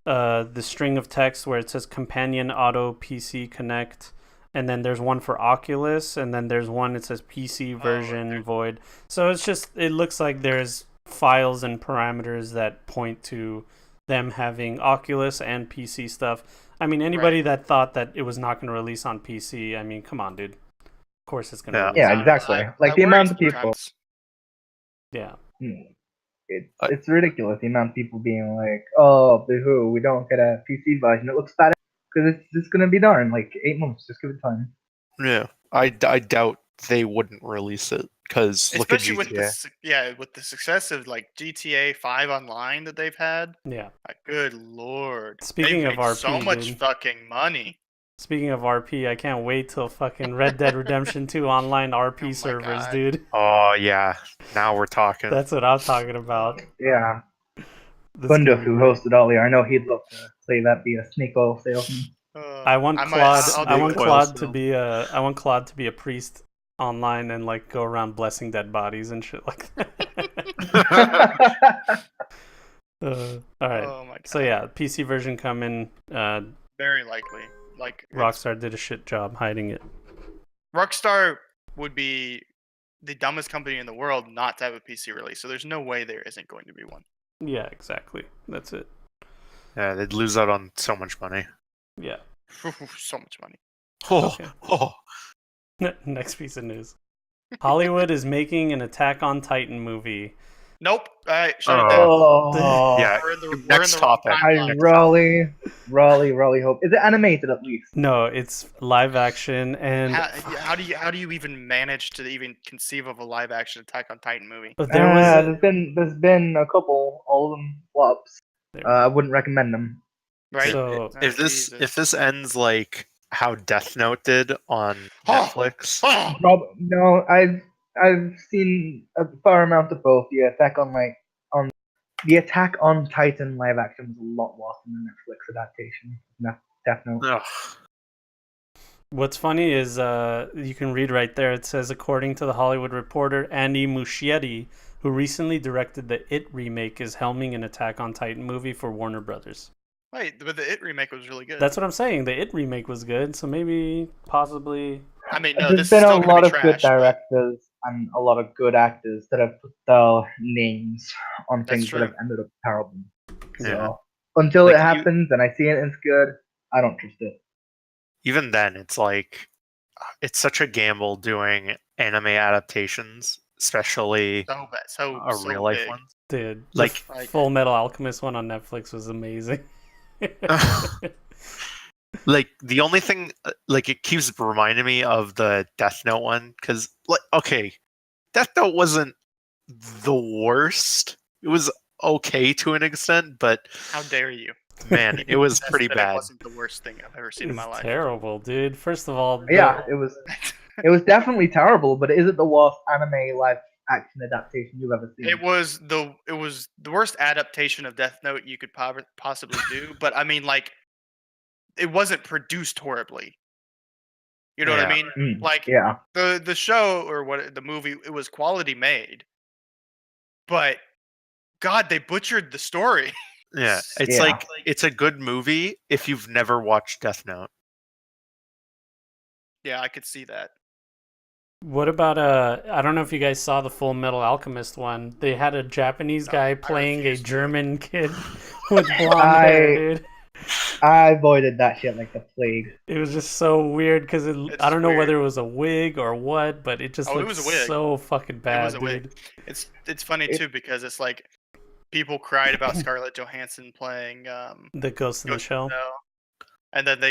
the string of text where it says companion auto PC connect, and then there's one for Oculus, and then there's one that says PC version okay. void. So it looks like there's files and parameters that point to them having Oculus and PC stuff. I mean, anybody that thought that it was not going to release on PC, I mean, come on, dude. Of course it's going to Yeah. release. Yeah, on exactly. I Like the worry amount of people. sometimes. Yeah. It's ridiculous the amount of people being like, "Oh, boo-hoo, we don't get a PC version. It looks bad because it's just gonna be done in like 8 months. Just give it time." Yeah, I doubt they wouldn't release it because look at Especially with GTA. with the success of like GTA 5 Online that they've had. Yeah. Good lord. Speaking They've of made RP, so much dude. fucking money. Speaking of RP, I can't wait till fucking Red Dead Redemption 2 online RP my servers, God. dude. Oh yeah, now we're talking. That's what I'm talking about. Yeah, This Thunder, could be who great. hosted earlier, I know he'd love to play that be a snake oil salesman. I want I Claude. I'll I do want it. Claude to be a. I want Claude to be a priest online and like go around blessing dead bodies and shit like that. All right. Oh my God. So yeah, PC version coming. Very likely. Like Rockstar did a shit job hiding it. Rockstar would be the dumbest company in the world not to have a PC release. So there's no way there isn't going to be one. Yeah, exactly. That's it. Yeah, they'd lose out on so much money. Yeah. So much money. Oh, Okay. oh. Next piece of news. Hollywood is making an Attack on Titan movie. Nope. Shut it down. Oh, Yeah. We're in the Next wrong topic. I timeline. really hope. Is it animated at least? No, it's live action, and How do you even manage to even conceive of a live action Attack on Titan movie? but there was There's been a couple, all of them flops. I wouldn't recommend them. Right? So If this ends like how Death Note did on Netflix, No, I've seen a fair amount of both. The Attack on Titan live action was a lot worse than the Netflix adaptation. Death Note. ugh. what's funny is you can read right there. It says, according to the Hollywood Reporter, Andy Muschietti, who recently directed the It remake, is helming an Attack on Titan movie for Warner Brothers. Wait, but the It remake was really good. That's what I'm saying. The It remake was good, so maybe, possibly. I mean, no, There's this been is a still gonna lot be of trash, good but directors and a lot of good actors that have put their names on That's things true. that have ended up terrible. So Yeah. until Like, it happens and I see it and it's good, I don't trust it. Even then, it's like it's such a gamble doing anime adaptations, especially so bad, so real life big. ones. Dude, Like- the Full Metal Alchemist one on Netflix was amazing. Like the only thing, like it keeps reminding me of the Death Note one because, like, okay, Death Note wasn't the worst. It was okay to an extent, but How dare you? man, it was That's pretty that bad. It wasn't the worst thing I've ever seen in my It's life. terrible, dude. First of all, Yeah, it was definitely terrible, but is it the worst anime live action adaptation you've ever seen? It was the worst adaptation of Death Note you could possibly do, but I mean, like, it wasn't produced horribly. You know what I Yeah. mean? Like, Yeah. the show or the movie, it was quality made, but God, they butchered the story. Yeah, it's Yeah. like it's a good movie if you've never watched Death Note. Yeah, I could see that. what about I don't know if you guys saw the Full Metal Alchemist one. They had a Japanese guy playing a refuse to. German kid with blonde hair, dude. I avoided that shit like the plague. It was just so weird because I It's don't know weird. whether it was a wig or what, but it just Oh, it looked was a wig. so fucking It bad, was a wig. dude. It's funny too because it's like people cried about Scarlett Johansson playing The Ghost in the Ghost Shell. and then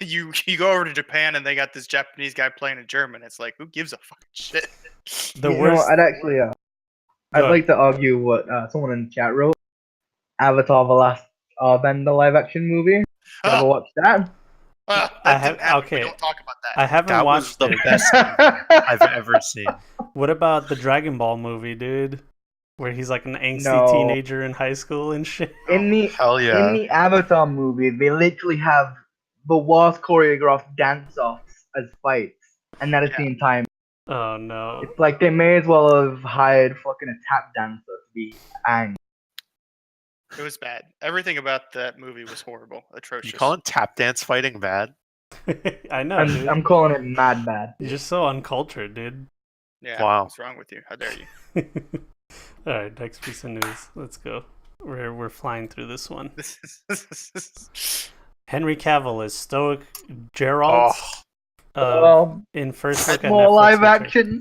you go over to Japan and they got this Japanese guy playing in German. It's like, who gives a fucking shit? The You know, worst. I'd actually, I'd Go like to argue what someone in the chat wrote. Avatar: The Last Airbender live action movie. You ever watched that? I That have- didn't happen. okay. We don't talk about that. I haven't That was watched the it. best movie I've ever seen. What about the Dragon Ball movie, dude? Where he's like an angsty No. teenager in high school and shit. In the Hell yeah. in the Avatar movie, they literally have the worst choreographed dance-offs as fights, and that is the entire. Oh no. It's like they may as well have hired fucking a tap dancer to be Aang. It was bad. Everything about that movie was horrible, atrocious. You calling tap dance fighting bad? I know, dude. I'm calling it mad bad. You're just so uncultured, dude. Yeah. Wow. What's wrong with you? How dare you? All right, next piece of news. Let's go. We're flying through this one. Henry Cavill is Stoic Geralt in first look at more Netflix live Witcher. action.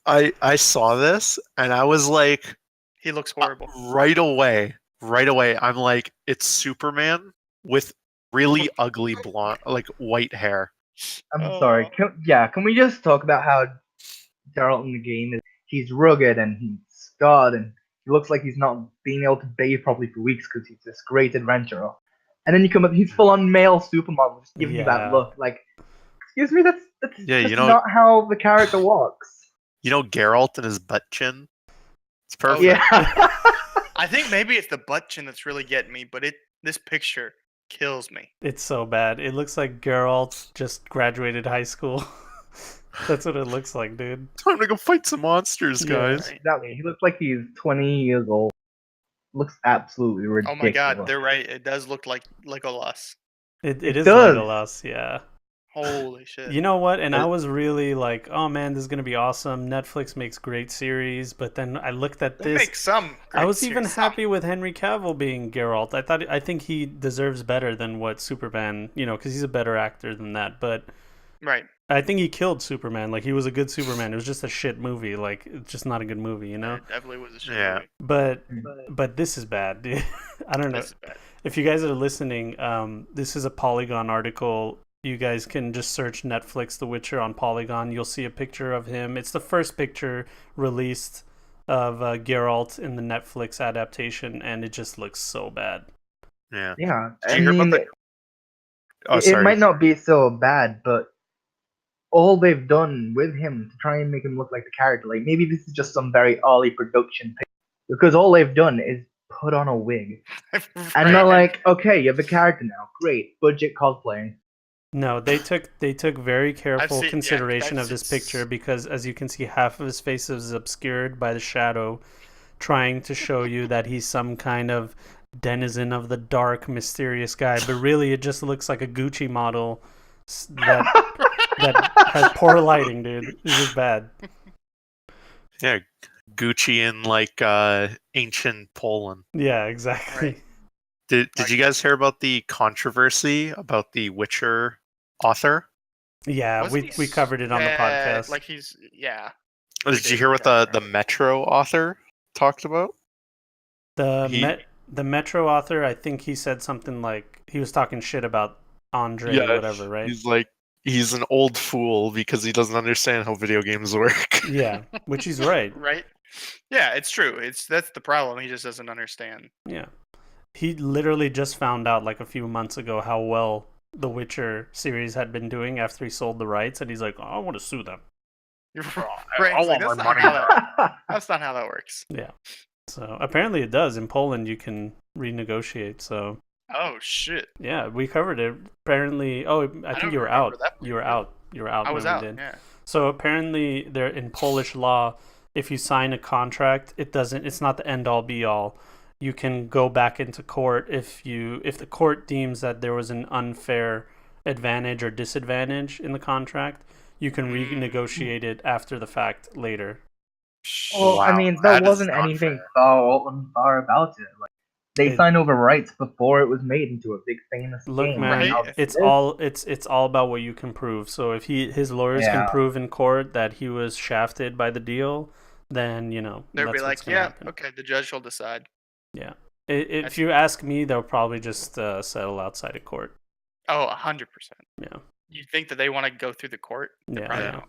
I saw this and I was like, He looks horrible. right away, I'm like, it's Superman with really ugly blonde, like white hair. I'm sorry. Can we just talk about how Geralt in the game is? He's rugged and he's scarred and he looks like he's not being able to bathe properly for weeks because he's this great adventurer. And then you come up, he's full on male supermodel, just giving you that look. Like, excuse me, that's Yeah, just you know- not how the character walks. You know, Geralt and his butt chin. It's perfect. Yeah. I think maybe it's the butt chin that's really getting me, but this picture kills me. It's so bad. It looks like Geralt just graduated high school. That's what it looks like, dude. Time to go fight some monsters, Yeah. guys. Exactly. He looks like he's 20 years old. Looks absolutely Oh ridiculous. my god, they're right. It does look like Legolas. It It is does. Legolas, yeah. Holy shit. You know what? And I was really like, oh man, this is gonna be awesome. Netflix makes great series, but then I looked at They this. make some. I was even series, happy with Henry Cavill being Geralt. I think he deserves better than what Superman, because he's a better actor than that. But Right. I think he killed Superman. Like he was a good Superman. It was just a shit movie. Like it's just not a good movie, you know. It definitely was a shit Yeah. movie. But this is bad, dude. I don't know. This is bad. If you guys are listening, this is a Polygon article. You guys can just search Netflix The Witcher on Polygon. You'll see a picture of him. It's the first picture released of Geralt in the Netflix adaptation, and it just looks so bad. Yeah. Yeah. Did you hear about the- Oh, it sorry. might not be so bad, but all they've done with him to try and make him look like the character, like maybe this is just some very early production thing, because all they've done is put on a wig. And they're like, okay, you're the character now. Great. Budget cosplaying. No, they took very careful seen- consideration yeah, of this that's- picture because, as you can see, half of his face is obscured by the shadow, trying to show you that he's some kind of denizen of the dark, mysterious guy. But really, it just looks like a Gucci model that has poor lighting, dude. It's just bad. Yeah, Gucci in like ancient Poland. Yeah, exactly. Right. Did you guys hear about the controversy about the Witcher author? Yeah, Wasn't we he covered it on the podcast. Like he's Did you hear what the Metro author talked about? The he- The Metro author, I think he said something like he was talking shit about Andre, whatever, right? He's like, he's an old fool because he doesn't understand how video games work. Yeah, which he's right. Right? Yeah, it's true. That's the problem. He just doesn't understand. Yeah. He literally just found out like a few months ago how well the Witcher series had been doing after he sold the rights, and he's like, oh, I want to sue them. You're I right. It's want like, my that's, not money how back. that, that's not how that works. Yeah. So apparently it does. In Poland, you can renegotiate. So Oh shit! yeah, we covered it. Apparently, I think don't you were remember out. that You were part. out. You were out I was when out. we did. Yeah. So apparently, there in Polish law, if you sign a contract, it's not the end all be all. You can go back into court if the court deems that there was an unfair advantage or disadvantage in the contract. You can renegotiate it after the fact later. Well, I Wow, mean, there that is wasn't not anything fair. far about it. Like, they It- signed over rights before it was made into a big famous Look, game. man, and now Right. this it's is- all about what you can prove. So if his lawyers can Yeah. prove in court that he was shafted by the deal, then They'll that's be what's like, gonna yeah, happen. okay, the judge will decide. Yeah. If you ask me, they'll probably just settle outside of court. Oh, 100%. Yeah. You think that they want to go through the court? They Yeah. probably Yeah. don't.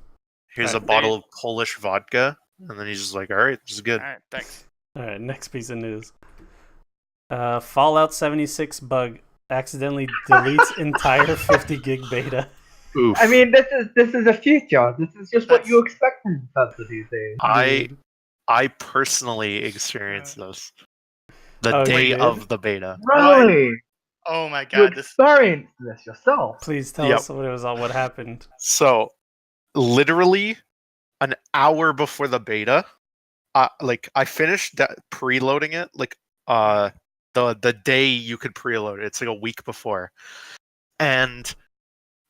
Here's a Alright. bottle of Polish vodka, and then he's just like, all right, this is good. All right, thanks. All right. Next piece of news. Fallout 76 bug accidentally deletes entire 50 gig beta. Oof. I mean, this is a future. This is just what you expect from Bethesda these days. I personally experienced this the Oh, you day did? of the beta. Really? Oh my You god, this experienced this yourself. Please tell Yep. us what happened. So, literally, an hour before the beta, I finished preloading it. The day you could preload it. It's like a week before, and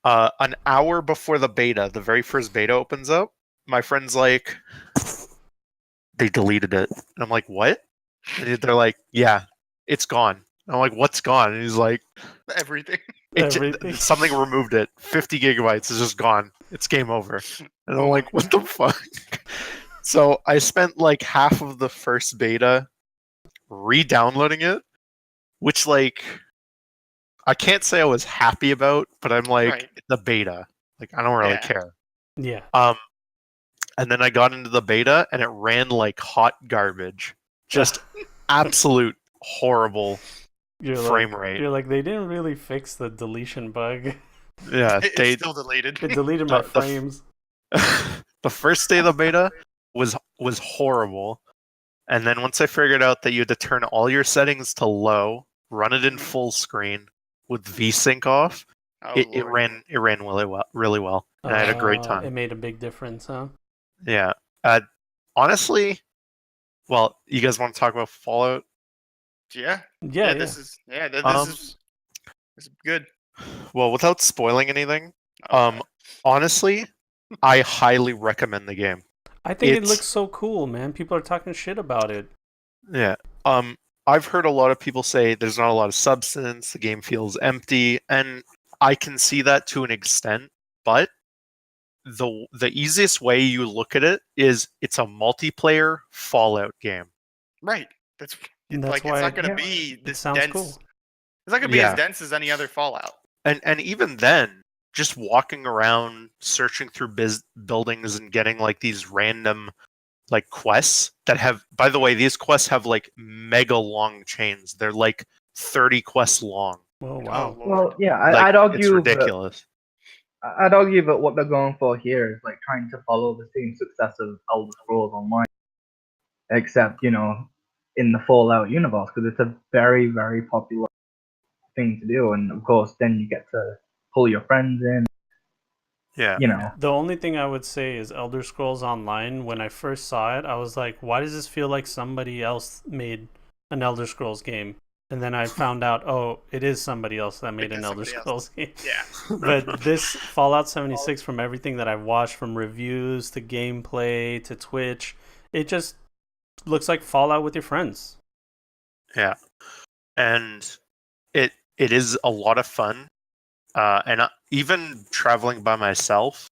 an hour before the beta, the very first beta opens up. My friend's like, they deleted it, and I'm like, what? And they're like, yeah, it's gone. And I'm like, what's gone? And he's like, everything. Everything. something removed it. 50 gigabytes is just gone. It's game over. And I'm like, what the fuck? So I spent like half of the first beta re-downloading it, which like I can't say I was happy about, but I'm like, Right. the beta. Like I don't really Yeah. care. Yeah. And then I got into the beta and it ran like hot garbage. Just absolute horrible frame rate. You're like, they didn't really fix the deletion bug. Yeah, It's still deleted. It deleted my The- frames. the first day of the beta was horrible, and then once I figured out that you had to turn all your settings to low, run it in full screen with VSync off, Oh, it Lord. ran really well, and I had a great It time. made a big difference, huh? Yeah, honestly, well, you guys want to talk about Fallout? Yeah. Yeah. This is this is good. Well, without spoiling anything, Okay. honestly, I highly recommend the game. I think it it's- looks so cool, man. People are talking shit about it. Yeah. I've heard a lot of people say there's not a lot of substance, the game feels empty, and I can see that to an extent, but the easiest way you look at it is it's a multiplayer Fallout game. Right. That's That's like why it's not going yeah, to be It this sounds dense. cool. It's not going to be Yeah. as dense as any other Fallout. And even then, just walking around searching through buildings and getting like these random like quests that have, by the way, these quests have like mega long chains. They're like 30 quests long. Oh, wow. Oh, Lord. Well, yeah, Like, I'd it's argue ridiculous. I'd argue that what they're going for here is like trying to follow the same success of Elder Scrolls Online, except in the Fallout universe, because it's a very, very popular thing to do, and of course, then you get to pull your friends in. Yeah. The only thing I would say is Elder Scrolls Online, when I first saw it, I was like, why does this feel like somebody else made an Elder Scrolls game? And then I found out, oh, it is somebody else that made an Elder Somebody else. Scrolls game. Yeah. But this Fallout 76, from everything that I've watched, from reviews to gameplay to Twitch, it just looks like Fallout with your friends. Yeah. And it is a lot of fun. And even traveling by myself,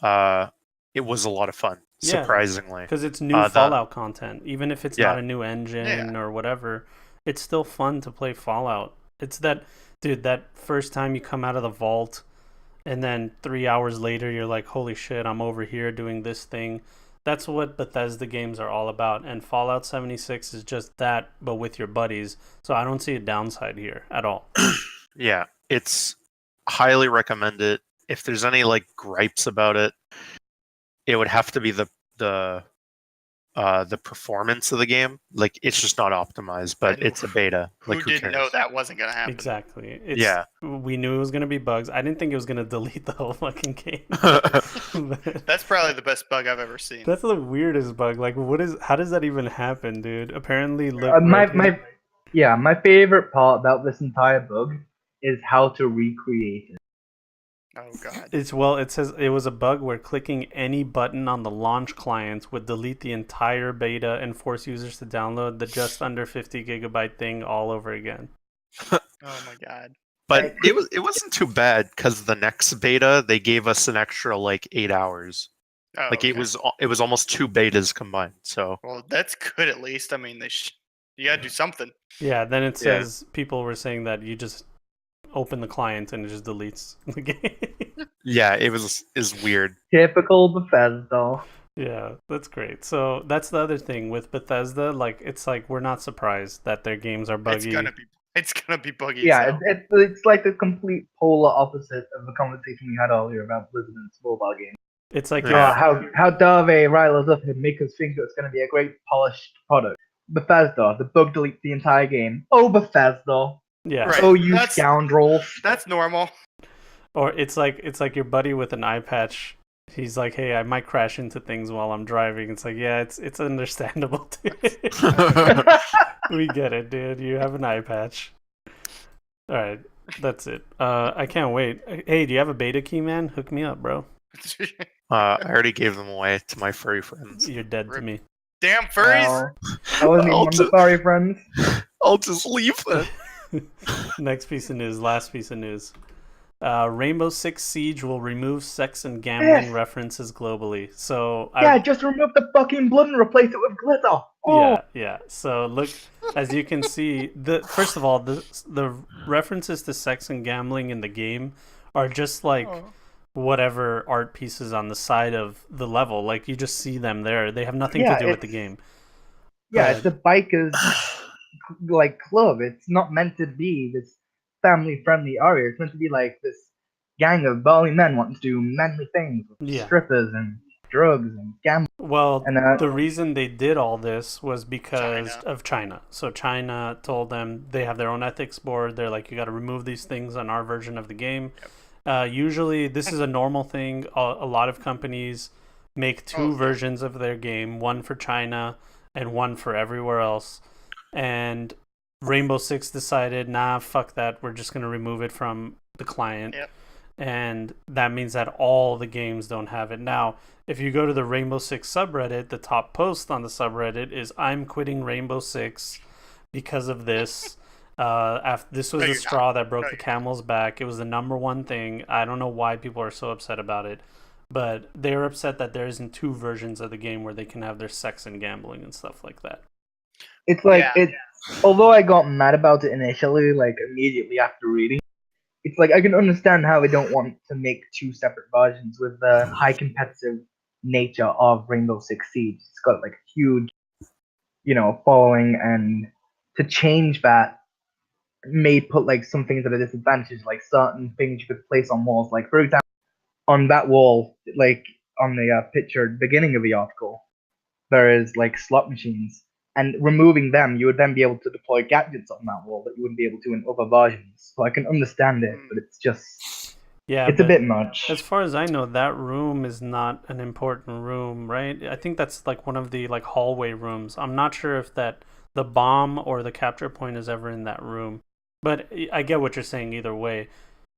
it was a lot of fun, Yeah. surprisingly. Because it's new the- Fallout content, even if it's Yeah. not a new engine or whatever. it's still fun to play Fallout. It's that, dude, that first time you come out of the vault and then 3 hours later you're like, holy shit, I'm over here doing this thing. That's what Bethesda games are all about. And Fallout 76 is just that, but with your buddies. So I don't see a downside here at all. Yeah, it's highly recommended. If there's any like gripes about it, it would have to be the performance of the game. Like it's just not optimized, but And it's a beta. Like Who didn't know cares? that wasn't gonna happen? Exactly. Yeah. We knew it was gonna be bugs. I didn't think it was gonna delete the whole fucking game. But That's probably the best bug I've ever seen. that's the weirdest bug. Like, how does that even happen, dude? Apparently, look. My favorite part about this entire bug is how to recreate it. Oh god. It says it was a bug where clicking any button on the launch client would delete the entire beta and force users to download the just under 50 gigabyte thing all over again. Oh my god. But it wasn't too bad because the next beta they gave us an extra like 8 hours. Oh, Like okay. it was almost 2 betas combined. So Well, that's good at least. I mean, you gotta do something. Yeah, then it Yeah. says people were saying that you just open the client and it just deletes the game. yeah, is weird. Typical Bethesda. Yeah, that's great. So that's the other thing with Bethesda. Like, it's like we're not surprised that their games are buggy. It's gonna be buggy. Yeah, as hell. it's like the complete polar opposite of the conversation we had earlier about Blizzard's mobile game. It's like Yeah. How dare they rile us up and make us think it's going to be a great polished product? Bethesda, the bug deletes the entire game. Oh, Bethesda. yeah. Right. Oh, you That's- scoundrels. That's normal. Or it's like your buddy with an eye patch. He's like, "Hey, I might crash into things while I'm driving." It's like, yeah, it's understandable, dude. We get it, dude. You have an eye patch. All right, that's it. I can't wait. Hey, do you have a beta key, man? Hook me up, bro. I already gave them away to my furry friends. You're dead to me. Damn furries. Well, I wasn't even one of the sorry friends. I'll just leave them. Next piece of news. Last piece of news. Rainbow Six Siege will remove sex and gambling references globally. So Just remove the fucking blood and replace it with glitter. Oh. yeah. So look, as you can see, first of all, the references to sex and gambling in the game are just like whatever art pieces on the side of the level. Like you just see them there. They have nothing to do with the game. Yeah, it's a biker's like club. It's not meant to be this family-friendly area. It's meant to be like this gang of burly men wanting to do manly things with strippers and drugs and gambling. Well, And the reason they did all this was because of China. So China told them they have their own ethics board. They're like, you got to remove these things on our version of the game. Usually, this is a normal thing. A lot of companies make two versions of their game, one for China and one for everywhere else. And Rainbow Six decided, nah, fuck that. We're just going to remove it from the client. Yep. And that means that all the games don't have it. Now, if you go to the Rainbow Six subreddit, the top post on the subreddit is, I'm quitting Rainbow Six because of this. This was the straw that broke the camel's back. It was the number one thing. I don't know why people are so upset about it. But they're upset that there isn't two versions of the game where they can have their sex and gambling and stuff like that. It's like although I got mad about it initially, like immediately after reading, it's like I can understand how they don't want to make two separate versions with the high competitive nature of Rainbow Six Siege. It's got like a huge, following, and to change that may put like some things at a disadvantage, like certain things you could place on walls. Like for example, on that wall, like on the picture beginning of the article, there is like slot machines. And removing them, you would then be able to deploy gadgets on that wall that you wouldn't be able to in other versions. So I can understand it, but it's just... Yeah, it's a bit much. As far as I know, that room is not an important room, right? I think that's like one of the like hallway rooms. I'm not sure if the bomb or the capture point is ever in that room. But I get what you're saying either way.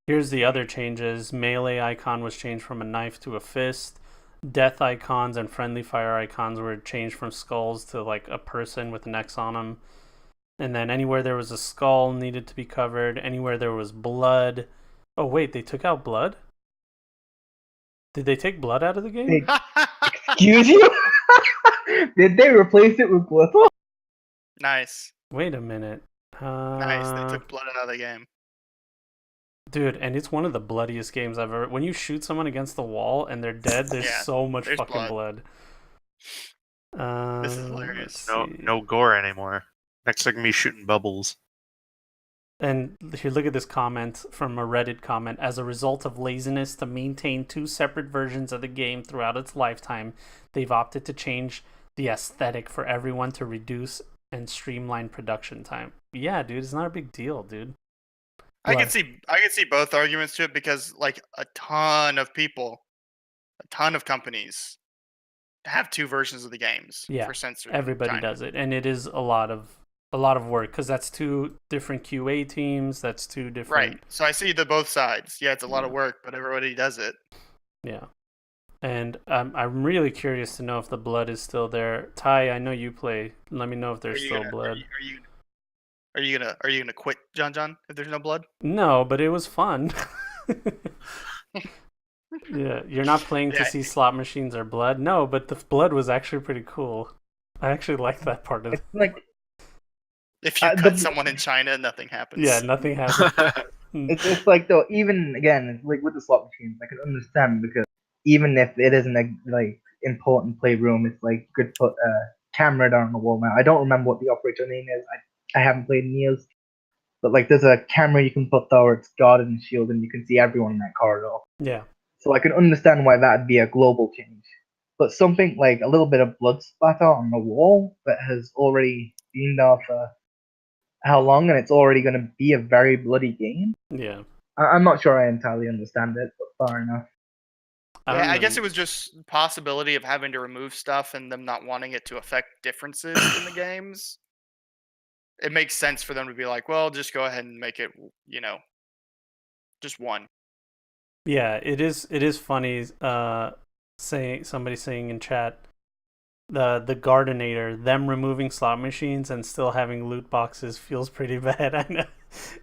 Here's the other changes. Melee icon was changed from a knife to a fist. Death icons and friendly fire icons were changed from skulls to like a person with an X on them. And then anywhere there was a skull needed to be covered. Anywhere there was blood. Oh wait, they took out blood? Did they take blood out of the game? Excuse you? Did they replace it with glitter? Nice. Wait a minute. Nice. They took blood out of the game. Dude, and it's one of the bloodiest games I've ever. When you shoot someone against the wall and they're dead, there's Yeah, so much there's fucking blood. This is hilarious. No gore anymore. Next thing, me shooting bubbles. And here, look at this comment from a Reddit comment. As a result of laziness to maintain 2 separate versions of the game throughout its lifetime, they've opted to change the aesthetic for everyone to reduce and streamline production time. Yeah, dude, it's not a big deal, dude. I can see both arguments to it because like a ton of people, a ton of companies have 2 versions of the games for censoring. Everybody does it, and it is a lot of work because that's 2 different QA teams. That's 2 different. Right. So I see the both sides. Yeah, it's a lot of work, but everybody does it. Yeah. And I'm really curious to know if the blood is still there. Ty, I know you play. Let me know if there's still blood. Are you gonna quit, John? If there's no blood? No, but it was fun. Yeah, you're not playing to see slot machines or blood. No, but the blood was actually pretty cool. I actually like that part of it. Like, if you cut someone in China, nothing happens. Yeah, nothing happens. it's like though, even again, like with the slot machines, I can understand because even if it isn't a like important playroom, it's like good put a camera down on the wall now. I don't remember what the operator name is. I haven't played in years. But like there's a camera you can put there where it's guarded and shielded and you can see everyone in that corridor. Yeah. So I can understand why that'd be a global change. But something like a little bit of blood splatter on the wall that has already been there for how long and it's already going to be a very bloody game? Yeah. I'm not sure I entirely understand it, but fair enough. I guess it was just possibility of having to remove stuff and them not wanting it to affect differences in the games. It makes sense for them to be like, well, just go ahead and make it, just 1. Yeah, it is funny somebody saying in chat the Gardenator, them removing slot machines and still having loot boxes feels pretty bad. I know.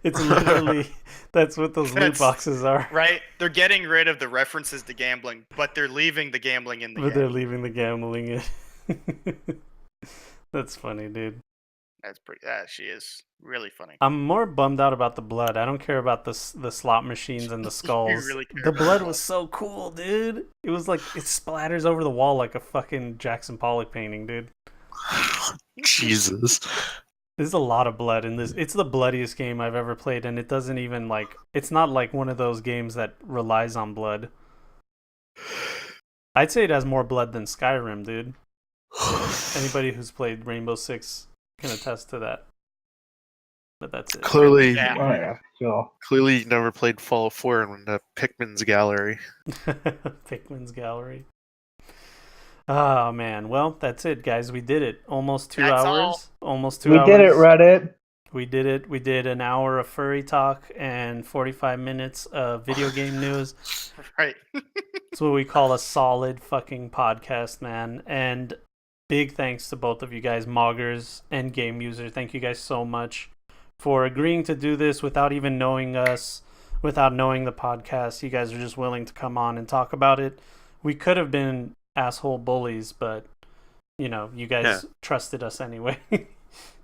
It's literally that's what those loot boxes are. Right? They're getting rid of the references to gambling, but they're leaving the gambling in the game. But they're leaving the gambling in. That's funny, dude. That's pretty. She is really funny. I'm more bummed out about the blood. I don't care about the slot machines and the skulls. Really care the about blood was so cool, dude. It was like it splatters over the wall like a fucking Jackson Pollock painting, dude. Jesus. There's a lot of blood in this. It's the bloodiest game I've ever played, and it doesn't even like. It's not like one of those games that relies on blood. I'd say it has more blood than Skyrim, dude. Anybody who's played Rainbow Six can attest to that. But that's it. Clearly, Sure. Clearly, you never played Fallout 4 in the Pikmin's Gallery. Pikmin's Gallery. Oh man, well that's it, guys. We did it. Almost 2 hours. Almost 2 hours. We did it, Reddit. We did it. We did an hour of furry talk and 45 minutes of video game news. Right. It's what we call a solid fucking podcast, man. And big thanks to both of you guys, Moggers and GameUser. Thank you guys so much for agreeing to do this without even knowing us, without knowing the podcast. You guys are just willing to come on and talk about it. We could have been asshole bullies, but you guys trusted us anyway.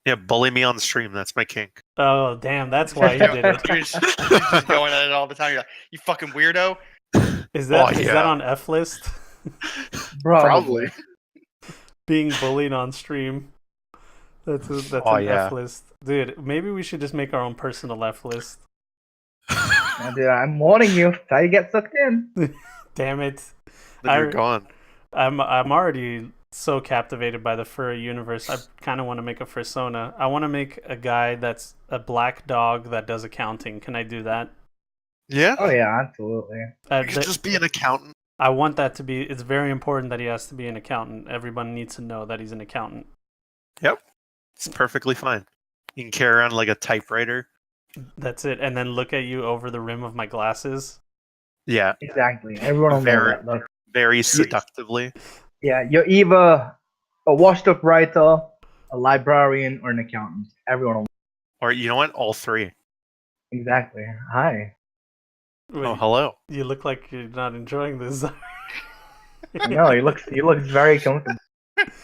Yeah, bully me on stream. That's my kink. Oh, damn. That's why you did it. You're just going at it all the time. You're like, you fucking weirdo. Is that on F list? Probably. Being bullied on stream. That's an F list. Dude, maybe we should just make our own personal F list. Dude, I'm warning you. How you get sucked in. Damn it. Then you're gone. I'm already so captivated by the furry universe. I kind of want to make a fursona. I want to make a guy that's a black dog that does accounting. Can I do that? Yeah. Oh yeah, absolutely. You could just be an accountant. I want that to be. It's very important that he has to be an accountant. Everyone needs to know that he's an accountant. Yep. It's perfectly fine. You can carry around like a typewriter. That's it. And then look at you over the rim of my glasses. Yeah. Exactly. Everyone will know that. Look. Very seductively. Yeah, you're either a washed-up writer, a librarian, or an accountant. Everyone will know. Or you know what? All 3. Exactly. Hi. Wait, oh, hello. You look like you're not enjoying this. No, he looks very comfortable.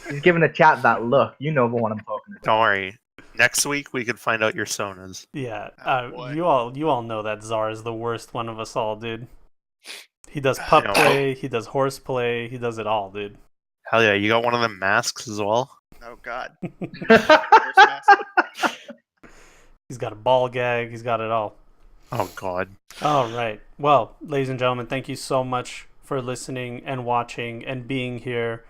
He's giving the chat that look. You know the one I'm talking about. Don't worry. Next week we could find out your sonas. Yeah, Oh, boy. you all know that Czar is the worst one of us all, dude. He does pup know. play, he does horse play, he does it all, dude. Hell yeah, you got one of them masks as well? Oh God. He's got a ball gag, he's got it all. Oh god. All right. Well, ladies and gentlemen, thank you so much for listening and watching and being here.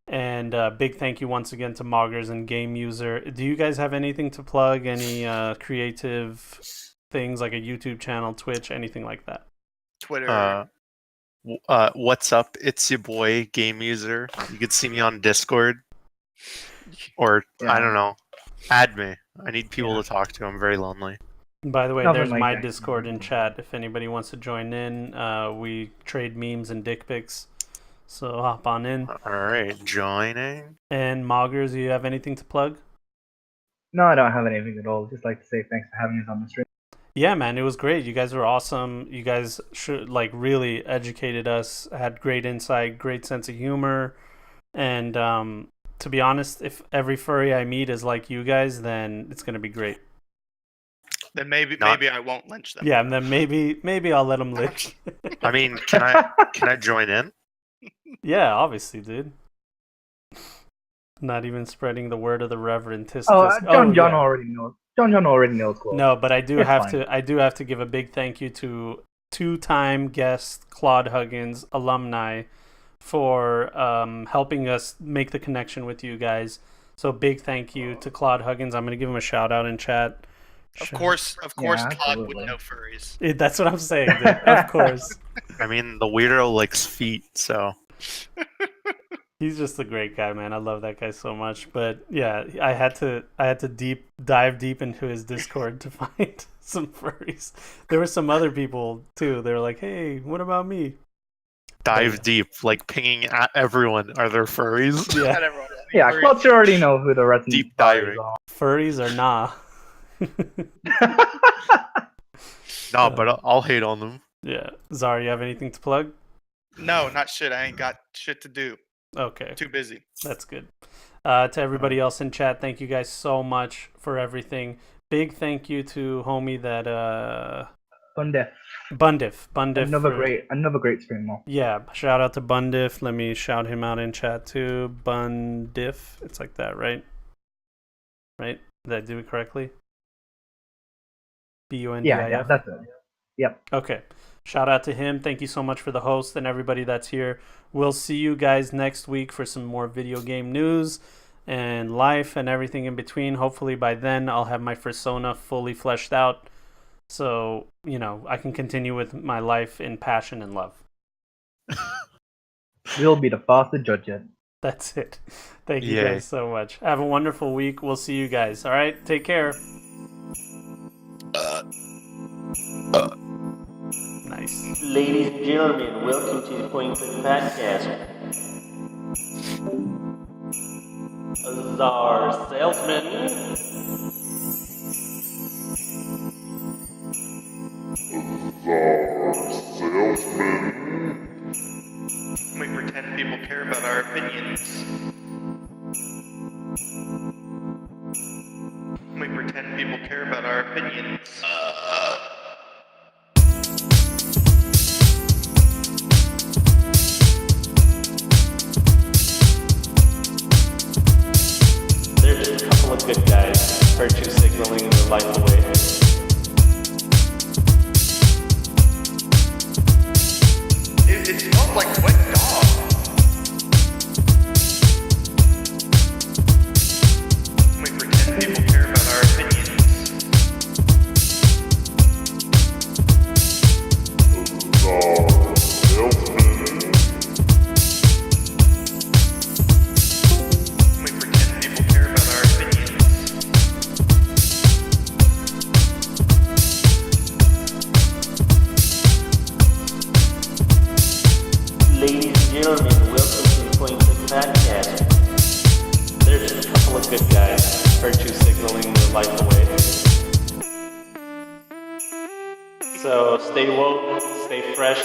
And big thank you once again to Moggers and GameUser. Do you guys have anything to plug? Any creative things like a YouTube channel, Twitch, anything like that? Twitter. What's up? It's your boy, GameUser. You can see me on Discord. Or, I don't know. Add me. I need people to talk to. I'm very lonely. By the way, Nothing there's like my that. Discord in chat. If anybody wants to join in, we trade memes and dick pics. So hop on in. Alright, joining. And Moggers, do you have anything to plug? No, I don't have anything at all. Just like to say thanks for having us on the stream. Yeah, man, it was great. You guys were awesome. You guys really educated us, had great insight, great sense of humor. And to be honest, if every furry I meet is like you guys, then it's gonna be great. Then maybe I won't lynch them. Yeah, and then maybe I'll let them live. I mean, can I join in? Yeah, obviously, dude. Not even spreading the word of the Reverend Tisk. John yeah. already knows. John already knows. Chloe. No, but I do It's have fine. to. I do have to give a big thank you to two-time guest Claude Huggins, alumni, for helping us make the connection with you guys. So big thank you to Claude Huggins. I'm gonna give him a shout out in chat. Of course, Yeah, Claude absolutely. would know furries. That's what I'm saying, dude. Of course. I mean, the weirdo likes feet, so... He's just a great guy, man. I love that guy so much. But yeah, I had to dive deep into his Discord to find some furries. There were some other people too. They were like, "Hey, what about me?" Dive deep, like pinging at everyone. Are there furries? Yeah, Not everyone. Yeah, Furries- Claude should already know who the rest Deep of the diving. are. furries or nah. No, but I'll hate on them. Yeah, Zara, you have anything to plug? No, not shit. I ain't got shit to do. Okay, Too busy. that's good. To everybody else in chat, thank you guys so much for everything. Big thank you to homie that Bundef. Bundif. Another great streamer. Yeah, shout out to Bundif. Let me shout him out in chat too. Bundif. It's like that, right? Right? Did I do it correctly? Bundif. Yeah, that's it. Yep. Okay. Shout out to him. Thank you so much for the host and everybody that's here. We'll see you guys next week for some more video game news and life and everything in between. Hopefully by then I'll have my persona fully fleshed out. So, I can continue with my life in passion and love. We'll be the first to judge it. That's it. Thank you Yay. guys so much. Have a wonderful week. We'll see you guys. All right. Take care. Nice. Ladies and gentlemen, welcome to the Point Click Podcast. Czar Salesman. We pretend people care about our opinions. We pretend people care about our opinions. They're just a couple of good guys, virtue signaling their life away. It smells like wet dog. We pretend people care about our opinions. We pretend people care about our opinions. Ladies and gentlemen, welcome to the Point Click Podcast. They're just a couple of good guys, virtue signaling their life away. So stay woke, stay fresh,